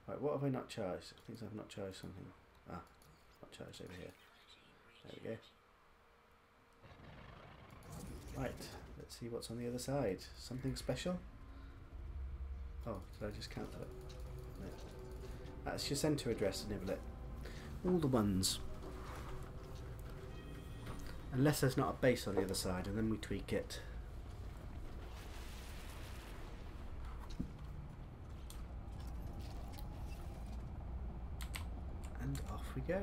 Right, what have I not charged? I think I've not charged something. Ah, not charged over here. There we go. Right, let's see what's on the other side. Something special? Oh, did I just cancel it? No. That's your centre address, Niblet. All the ones. Unless there's not a base on the other side, and then we tweak it. And off we go.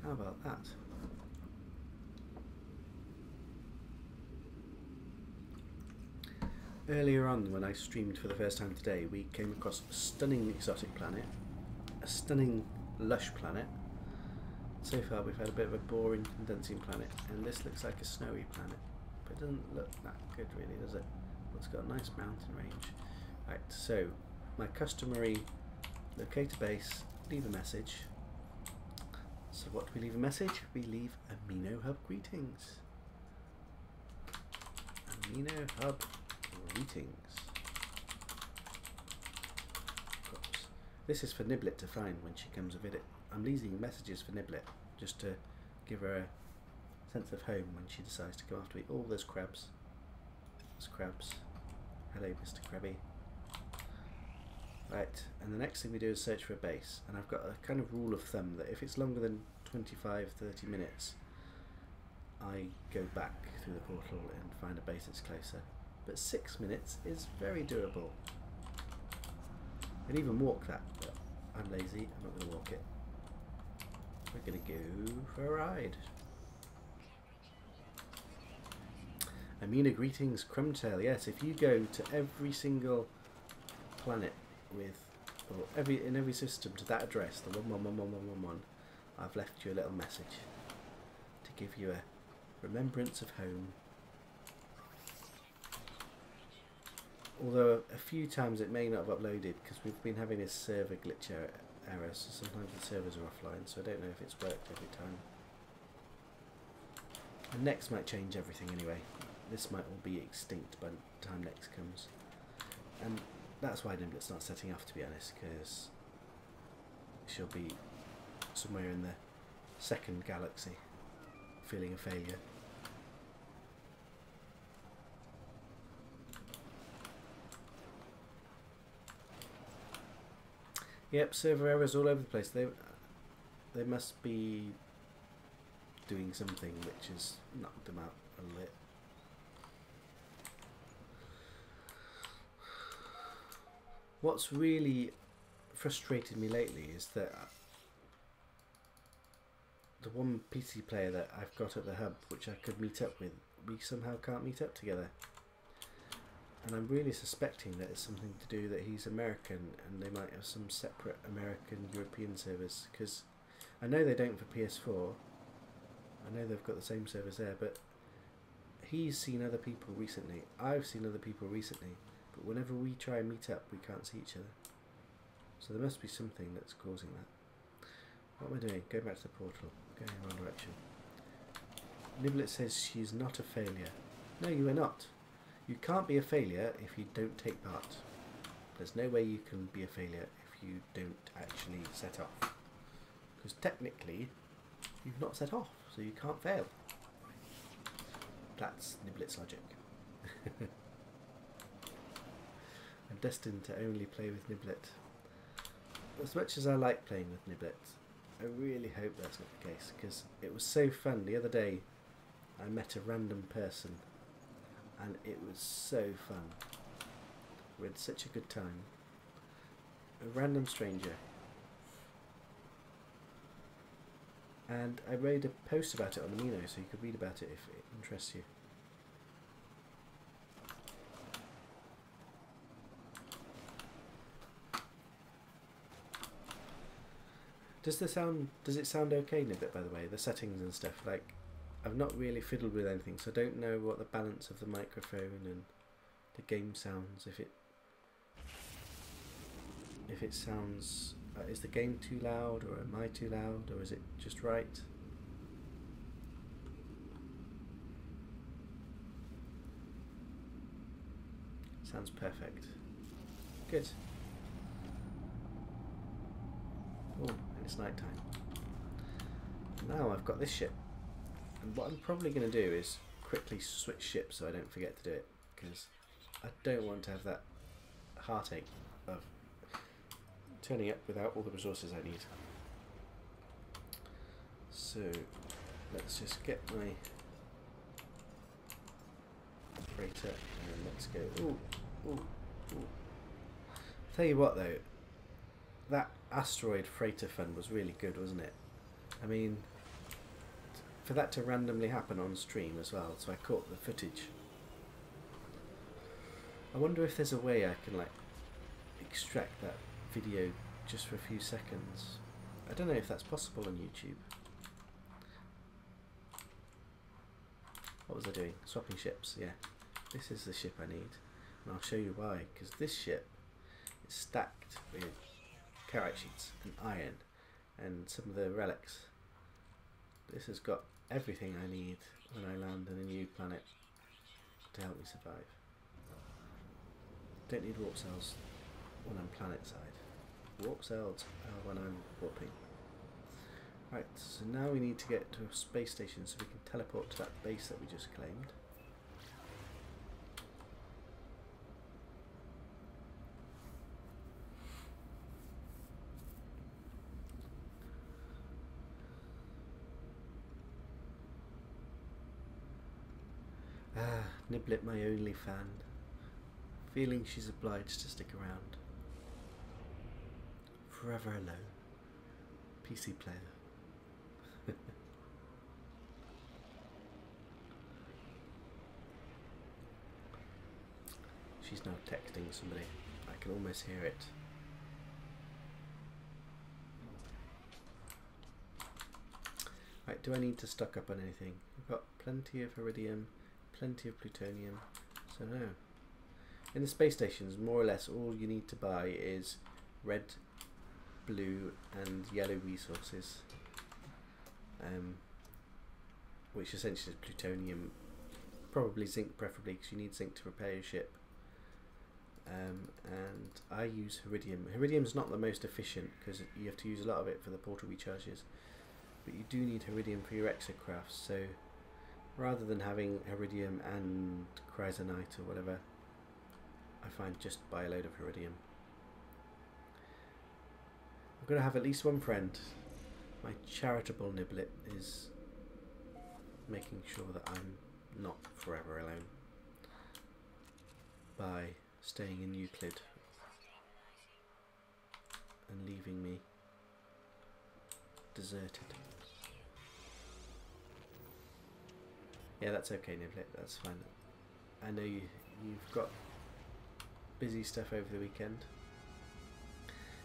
How about that? Earlier on, when I streamed for the first time today, we came across a stunning exotic planet, a stunning lush planet. So far we've had a bit of a boring condensing planet, and this looks like a snowy planet, but it doesn't look that good really, does it? Well, it's got a nice mountain range. Right, so my customary locate a base, leave a message. So what do we leave a message? We leave Amino Hub greetings. Amino Hub greetings. Oops. This is for Niblet to find when she comes a visit. I'm leaving messages for Niblet just to give her a sense of home when she decides to come after me. Oh, there's crabs. There's crabs. Hello, Mr. Krabby. Right, and the next thing we do is search for a base, and I've got a kind of rule of thumb that if it's longer than 25-30 minutes, I go back through the portal and find a base that's closer. But 6 minutes is very doable. I'd even walk that, but I'm lazy, I'm not going to walk it. We're going to go for a ride. Amina greetings, Crumbtail. Yes, if you go to every single planet with, or in every system to that address, the 111111, I've left you a little message to give you a remembrance of home. Although a few times it may not have uploaded because we've been having this server glitch error, so sometimes the servers are offline, so I don't know if it's worked every time. And next might change everything anyway. This might all be extinct by the time next comes. And that's why Niblet's not setting off, to be honest, because she'll be somewhere in the second galaxy, feeling a failure. Yep, server errors all over the place. They must be doing something which has knocked them out a little. What's really frustrated me lately is that the one PC player that I've got at the hub, which I could meet up with, we somehow can't meet up together. And I'm really suspecting that it's something to do that he's American and they might have some separate American-European servers, because I know they don't for PS4. I know they've got the same servers there, but he's seen other people recently. I've seen other people recently. But whenever we try and meet up, we can't see each other. So there must be something that's causing that. What am I doing? Going back to the portal. Going in the wrong direction. Niblet says she's not a failure. No, you are not. You can't be a failure if you don't take part. There's no way you can be a failure if you don't actually set off. Because technically, you've not set off, so you can't fail. That's Niblet's logic. I'm destined to only play with Niblet. As much as I like playing with Niblet, I really hope that's not the case, because it was so fun. The other day I met a random person and it was so fun. We had such a good time. A random stranger. And I made a post about it on Amino, so you could read about it if it interests you. Does it sound okay, Niblet, by the way? The settings and stuff, like I've not really fiddled with anything, so I don't know what the balance of the microphone and the game sounds. If it sounds, is the game too loud, or am I too loud, or is it just right? Sounds perfect. Good. Oh, and it's night time. Now I've got this ship. And what I'm probably going to do is quickly switch ships so I don't forget to do it, because I don't want to have that heartache of turning up without all the resources I need. So let's just get my freighter and let's go. Ooh, ooh, ooh. Tell you what though, that asteroid freighter fund was really good, wasn't it? I mean, for that to randomly happen on stream as well, so I caught the footage. I wonder if there's a way I can like extract that video just for a few seconds. I don't know if that's possible on YouTube. What was I doing? Swapping ships, yeah. This is the ship I need, and I'll show you why, because this ship is stacked with carrot sheets and iron and some of the relics. This has got everything I need when I land on a new planet to help me survive. Don't need warp cells when I'm planet side. Warp cells are when I'm warping. Right, so now we need to get to a space station so we can teleport to that base that we just claimed. Ah, Niblet, my only fan. Feeling she's obliged to stick around. Forever alone. PC player. She's now texting somebody. I can almost hear it. Right, do I need to stock up on anything? I've got plenty of iridium, plenty of plutonium, so no. In the space stations, more or less all you need to buy is red, blue and yellow resources, which essentially is plutonium, probably zinc preferably, because you need zinc to repair your ship. And I use iridium. Iridium's not the most efficient because you have to use a lot of it for the portal recharges, but you do need iridium for your exocrafts, so rather than having iridium and chrysonite or whatever, I find just buy a load of iridium. I'm going to have at least one friend. My charitable Niblet is making sure that I'm not forever alone by staying in Euclid and leaving me deserted. Yeah, that's okay, Niblet, that's fine. I know you've got busy stuff over the weekend.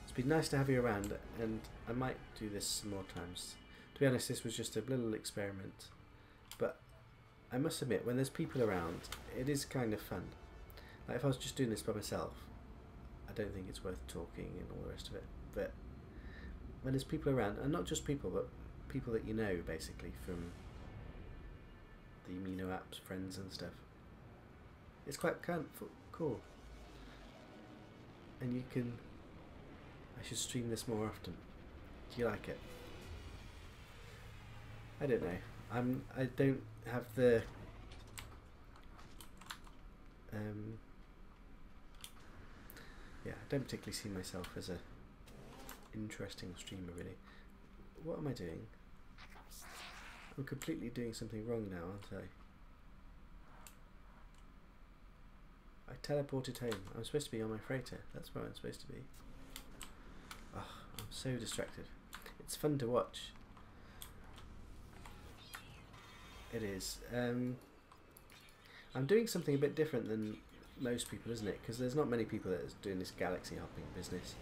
It's been nice to have you around, and I might do this some more times. To be honest, this was just a little experiment, but I must admit, when there's people around, it is kind of fun. Like if I was just doing this by myself, I don't think it's worth talking and all the rest of it. But when there's people around, and not just people, but people that you know, basically, from the amino apps, friends and stuff, it's quite cool. And you can... I should stream this more often. Do you like it? I don't know. I don't have the... yeah, I don't particularly see myself as a interesting streamer, really. What am I doing? I'm completely doing something wrong now, aren't I? I teleported home. I'm supposed to be on my freighter. That's where I'm supposed to be. Oh, I'm so distracted. It's fun to watch. It is. I'm doing something a bit different than most people, isn't it? Because there's not many people that are doing this galaxy hopping business.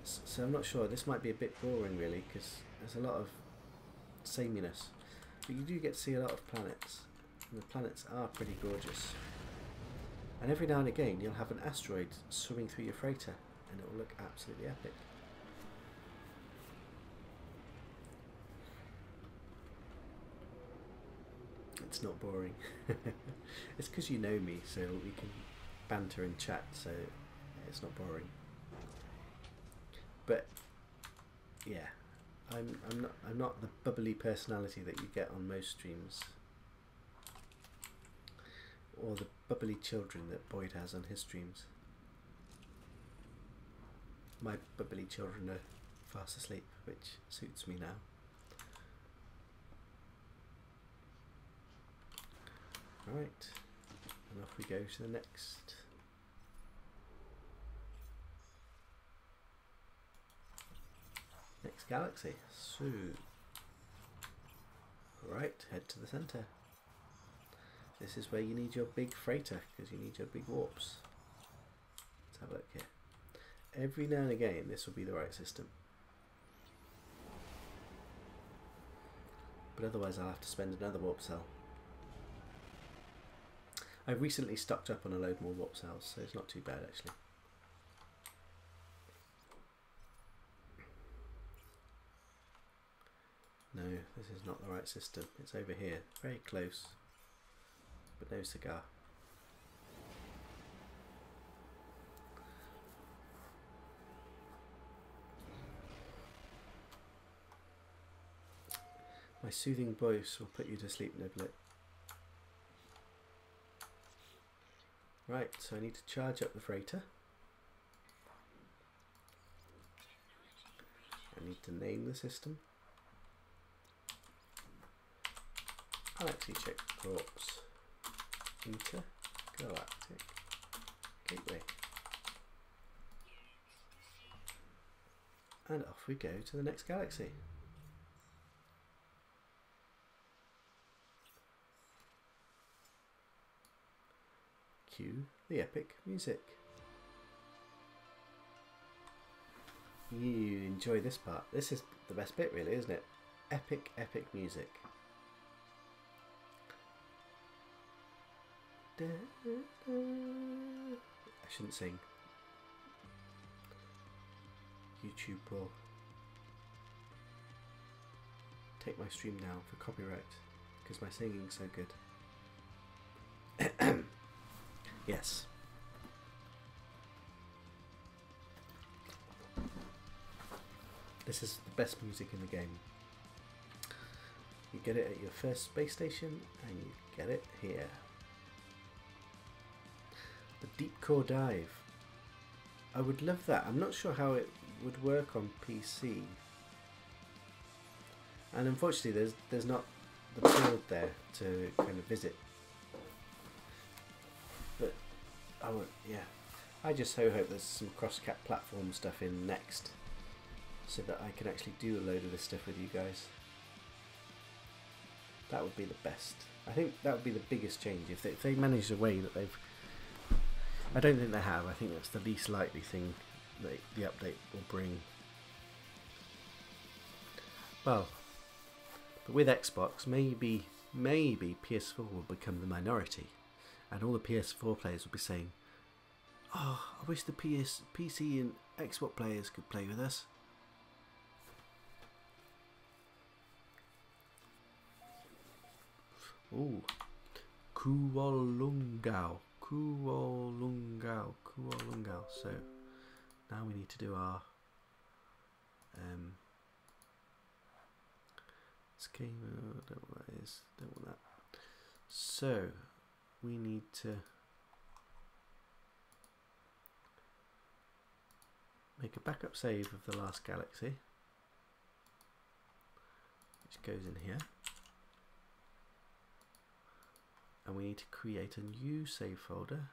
So I'm not sure. This might be a bit boring, really, because there's a lot of sameness. But you do get to see a lot of planets, and the planets are pretty gorgeous. And every now and again you'll have an asteroid swimming through your freighter, and it will look absolutely epic. It's not boring. It's because you know me, so we can banter and chat, so it's not boring. But yeah, I'm not the bubbly personality that you get on most streams, or the bubbly children that Boyd has on his streams. My bubbly children are fast asleep, which suits me now. Right, and off we go to the next galaxy. So, right, head to the centre. This is where you need your big freighter, because you need your big warps. Let's have a look here. Every now and again this will be the right system, but otherwise I'll have to spend another warp cell. I've recently stocked up on a load more warp cells, so it's not too bad actually. No, this is not the right system. It's over here, very close, but no cigar. My soothing voice will put you to sleep, Niblet. Right, so I need to charge up the freighter. I need to name the system. Alexicek Corpse Intergalactic Gateway. And off we go to the next galaxy. Cue the epic music. You enjoy this part. This is the best bit really, isn't it? Epic, epic music. I shouldn't sing. YouTube will take my stream now for copyright because my singing's so good. Yes. This is the best music in the game. You get it at your first space station and you get it here. The deep core dive. I would love that. I'm not sure how it would work on PC. And unfortunately there's not the build there to kind of visit. But yeah, I just so hope there's some cross-cat platform stuff in next, so that I can actually do a load of this stuff with you guys. That would be the best. I think that would be the biggest change if they manage a way that they've. I don't think they have. I think that's the least likely thing that the update will bring. Well, but with Xbox, maybe PS4 will become the minority. And all the PS4 players will be saying, "Oh, I wish the PC and Xbox players could play with us." Ooh, Kuolungao. So now we need to do our schema. I don't know what that is. Don't want that. So we need to make a backup save of the last galaxy, which goes in here, and we need to create a new save folder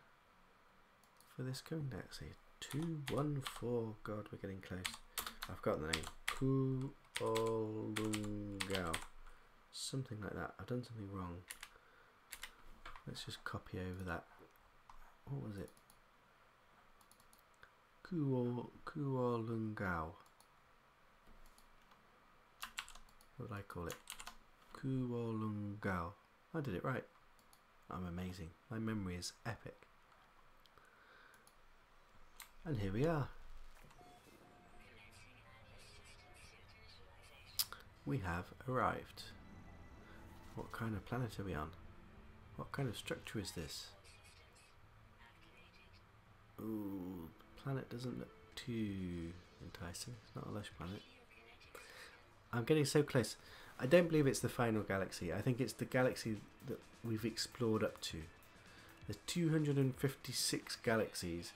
for this current galaxy. 214. God, we're getting close. I've got the name. Kuolungao. Something like that. I've done something wrong. Let's just copy over that. What was it? Kuolungao. What did I call it? Kuolungao. I did it right. I'm amazing. My memory is epic. And here we are. We have arrived. What kind of planet are we on? What kind of structure is this? Ooh, the planet doesn't look too enticing. It's not a lush planet. I'm getting so close. I don't believe it's the final galaxy. I think it's the galaxy that we've explored up to. There's 256 galaxies.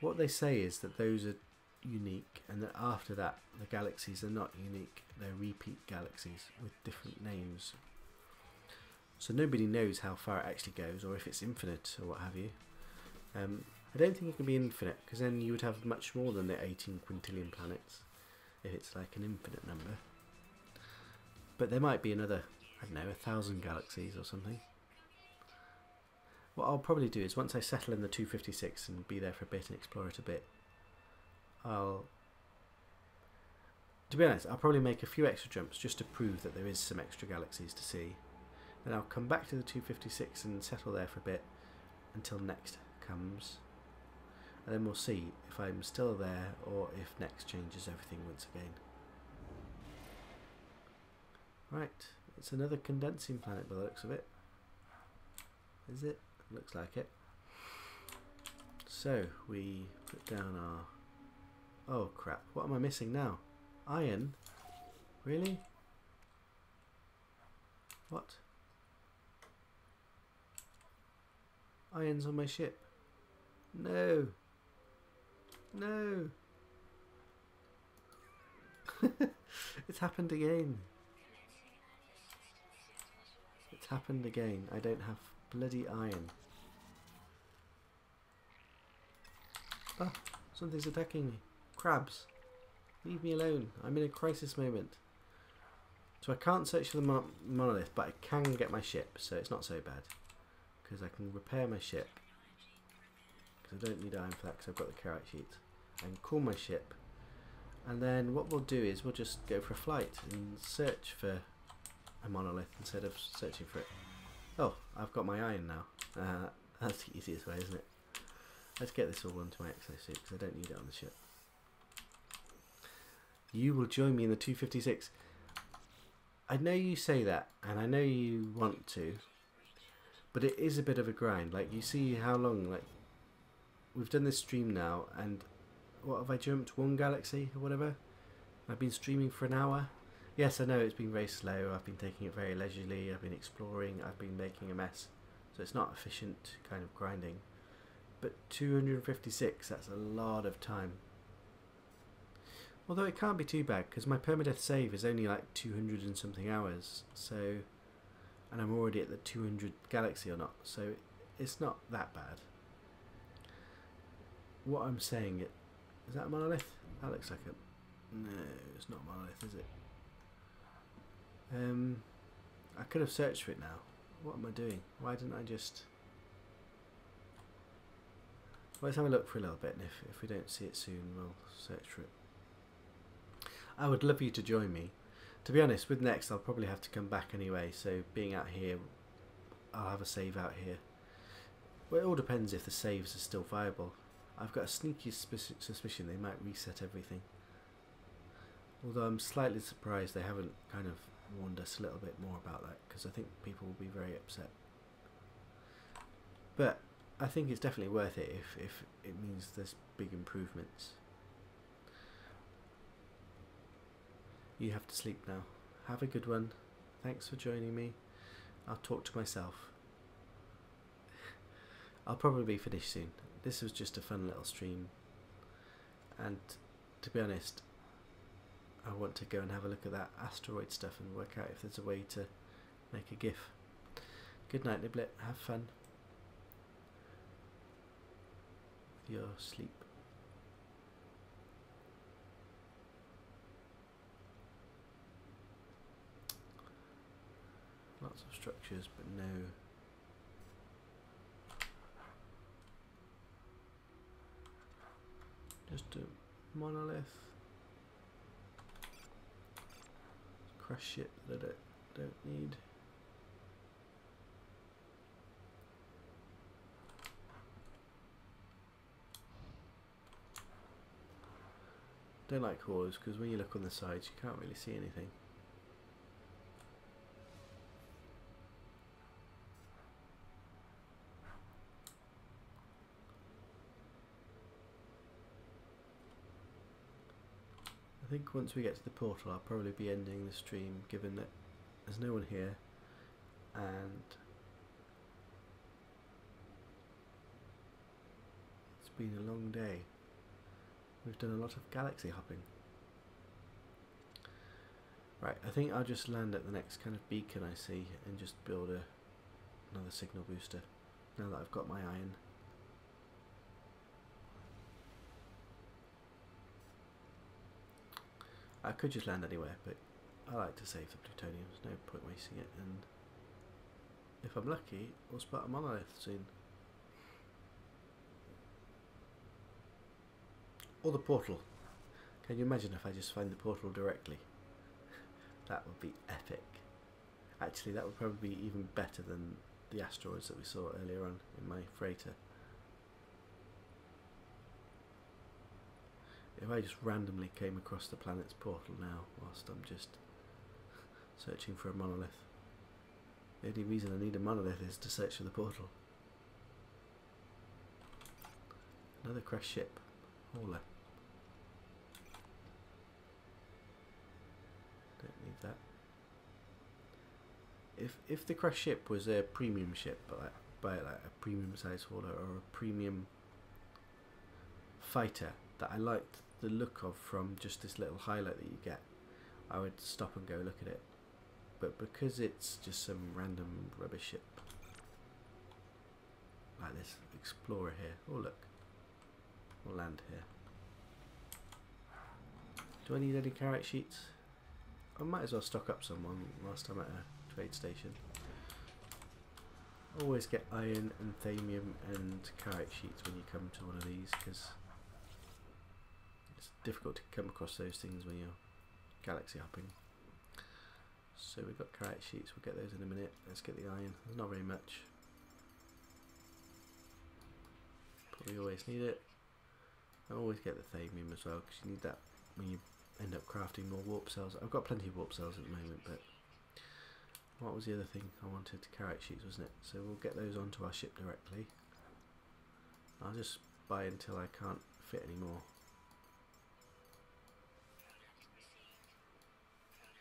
What they say is that those are unique, and that after that the galaxies are not unique. They're repeat galaxies with different names. So nobody knows how far it actually goes, or if it's infinite or what have you. I don't think it can be infinite, because then you would have much more than the 18 quintillion planets if it's like an infinite number. But there might be another, I don't know, 1,000 galaxies or something. What I'll probably do is once I settle in the 256 and be there for a bit and explore it a bit, to be honest, I'll probably make a few extra jumps just to prove that there is some extra galaxies to see. Then I'll come back to the 256 and settle there for a bit until next comes. And then we'll see if I'm still there or if next changes everything once again. Right, it's another condensing planet by the looks of it. Is it? Looks like it. So we put down our... Oh crap, what am I missing now? Iron? Really? What? Iron's on my ship. No. No. It's happened again. It's happened again. I don't have bloody iron. Ah, something's attacking me. Crabs. Leave me alone. I'm in a crisis moment. So I can't search for the monolith, but I can get my ship, so it's not so bad. Because I can repair my ship. Because I don't need iron for that, because I've got the carrot sheet. I can call my ship. And then what we'll do is we'll just go for a flight and search for a monolith instead of searching for it. Oh, I've got my iron now. That's the easiest way, isn't it? Let's get this all onto my exosuit, because I don't need it on the ship. You will join me in the 256. I know you say that, and I know you want to, but it is a bit of a grind. Like, you see how long, like, we've done this stream now, and what have I jumped? 1 galaxy or whatever? I've been streaming for an hour. Yes, I know it's been very slow. I've been taking it very leisurely. I've been exploring. I've been making a mess. So it's not efficient kind of grinding. But 256, that's a lot of time. Although it can't be too bad, because my permadeath save is only like 200 and something hours. So, and I'm already at the 200 galaxy or not. So it's not that bad. What I'm saying, is that a monolith? That looks like a... No, it's not a monolith, is it? I could have searched for it now. What am I doing? Why didn't I just... Well, let's have a look for a little bit, and if we don't see it soon, we'll search for it. I would love you to join me. To be honest, with next, I'll probably have to come back anyway, so being out here, I'll have a save out here. Well, it all depends if the saves are still viable. I've got a sneaky suspicion they might reset everything. Although I'm slightly surprised they haven't kind of warned us a little bit more about that, because I think people will be very upset. But I think it's definitely worth it if it means there's big improvements. You have to sleep now. Have a good one. Thanks for joining me. I'll talk to myself. I'll probably finish soon. This was just a fun little stream. And to be honest, I want to go and have a look at that asteroid stuff and work out if there's a way to make a GIF. Good night, Niblet. Have fun. With your sleep. Lots of structures, but no... Just a monolith. Crush ship that don't need. Don't like haulers because when you look on the sides you can't really see anything. I think once we get to the portal I'll probably be ending the stream, given that there's no one here and it's been a long day. We've done a lot of galaxy hopping. Right, I think I'll just land at the next kind of beacon I see and just build another signal booster now that I've got my iron. I could just land anywhere, but I like to save the plutonium, there's no point wasting it, and if I'm lucky we'll spot a monolith soon. Or the portal. Can you imagine if I just find the portal directly? That would be epic. Actually, that would probably be even better than the asteroids that we saw earlier on in my freighter. If I just randomly came across the planet's portal now, whilst I'm just searching for a monolith. The only reason I need a monolith is to search for the portal. Another crashed ship. Hauler. Don't need that. If the crashed ship was a premium ship, by like a premium size hauler or a premium fighter that I liked the look of from just this little highlight that you get, I would stop and go look at it. But because it's just some random rubbish ship, like this Explorer here. Oh look, we'll land here. Do I need any carrot sheets? I might as well stock up some whilst I'm at a trade station. Always get iron and thamium and carrot sheets when you come to one of these, because it's difficult to come across those things when you're galaxy hopping. So we've got carrot sheets, we'll get those in a minute. Let's get the iron. There's not very much, but we always need it. I always get the thamium as well, because you need that when you end up crafting more warp cells. I've got plenty of warp cells at the moment, but what was the other thing I wanted? Carrot sheets, wasn't it? So we'll get those onto our ship directly. I'll just buy until I can't fit anymore,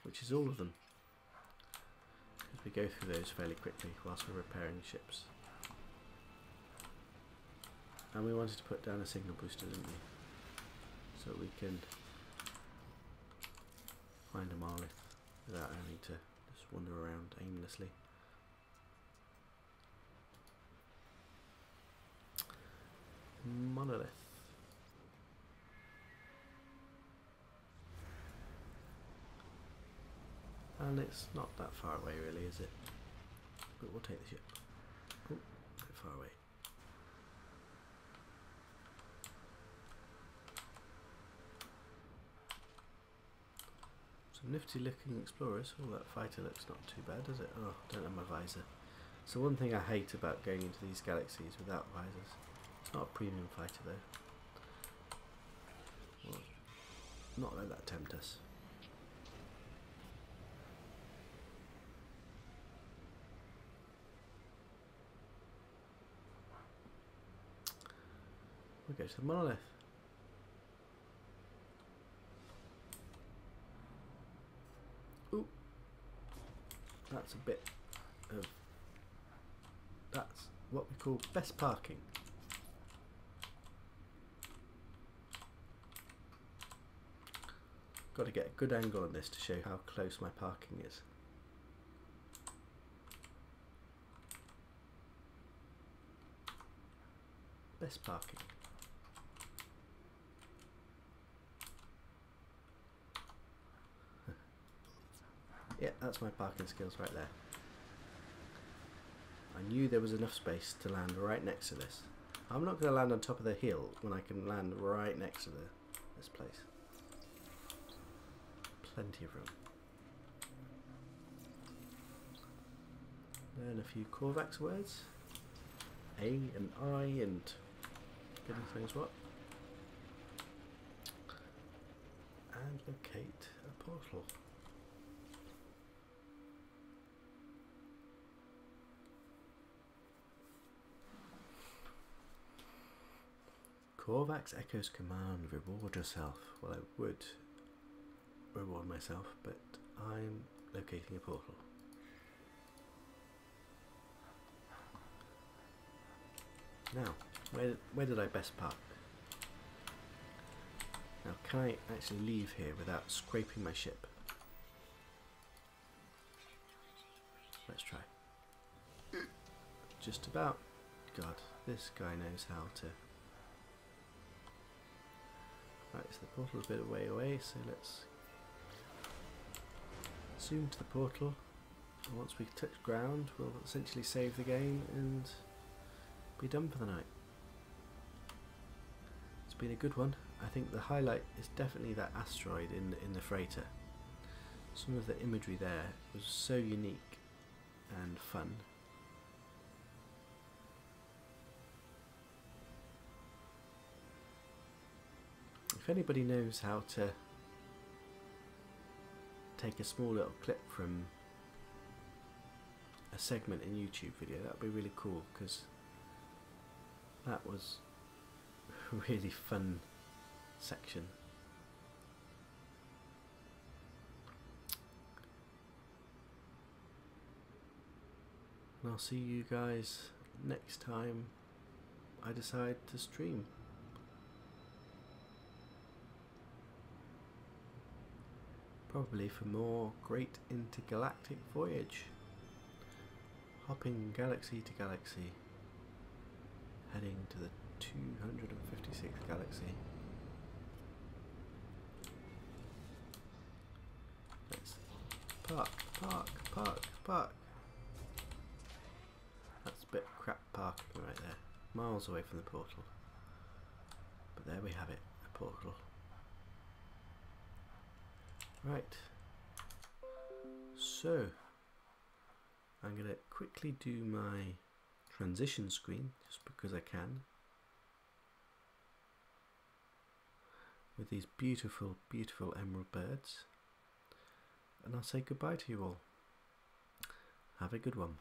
which is all of them, because we go through those fairly quickly whilst we're repairing ships. And we wanted to put down a signal booster, didn't we? So we can find a monolith without having to just wander around aimlessly. Monolith. And it's not that far away really, is it? But we'll take the ship. Oh, a bit far away. Some nifty looking explorers. Oh, that fighter looks not too bad, does it? Oh, don't have my visor. So one thing I hate about going into these galaxies without visors. It's not a premium fighter though. Well, not let that tempt us. We'll go to the monolith. Ooh, that's a bit of, that's what we call best parking. Got to get a good angle on this to show how close my parking is. Best parking. Yeah, that's my parking skills right there. I knew there was enough space to land right next to this. I'm not going to land on top of the hill when I can land right next to this place. Plenty of room. learn a few Korvax words. A and I and goodness knows what. And locate a portal. Korvax echoes command, reward yourself. Well, I would reward myself, but I'm locating a portal. Now, where did I best park? Now, can I actually leave here without scraping my ship? Let's try. Just about. God, this guy knows how to. Right, so the portal's a bit away, so let's zoom to the portal. And once we touch ground, we'll essentially save the game and be done for the night. It's been a good one. I think the highlight is definitely that asteroid in the freighter. Some of the imagery there was so unique and fun. If anybody knows how to take a small little clip from a segment in YouTube video, that would be really cool, because that was a really fun section. And I'll see you guys next time I decide to stream. Probably for more great intergalactic voyage. Hopping galaxy to galaxy. Heading to the 256th galaxy. Let's park. That's a bit crap parking right there. Miles away from the portal. But there we have it, a portal. Right, so I'm going to quickly do my transition screen just because I can, with these beautiful, beautiful emerald birds, and I'll say goodbye to you all. Have a good one.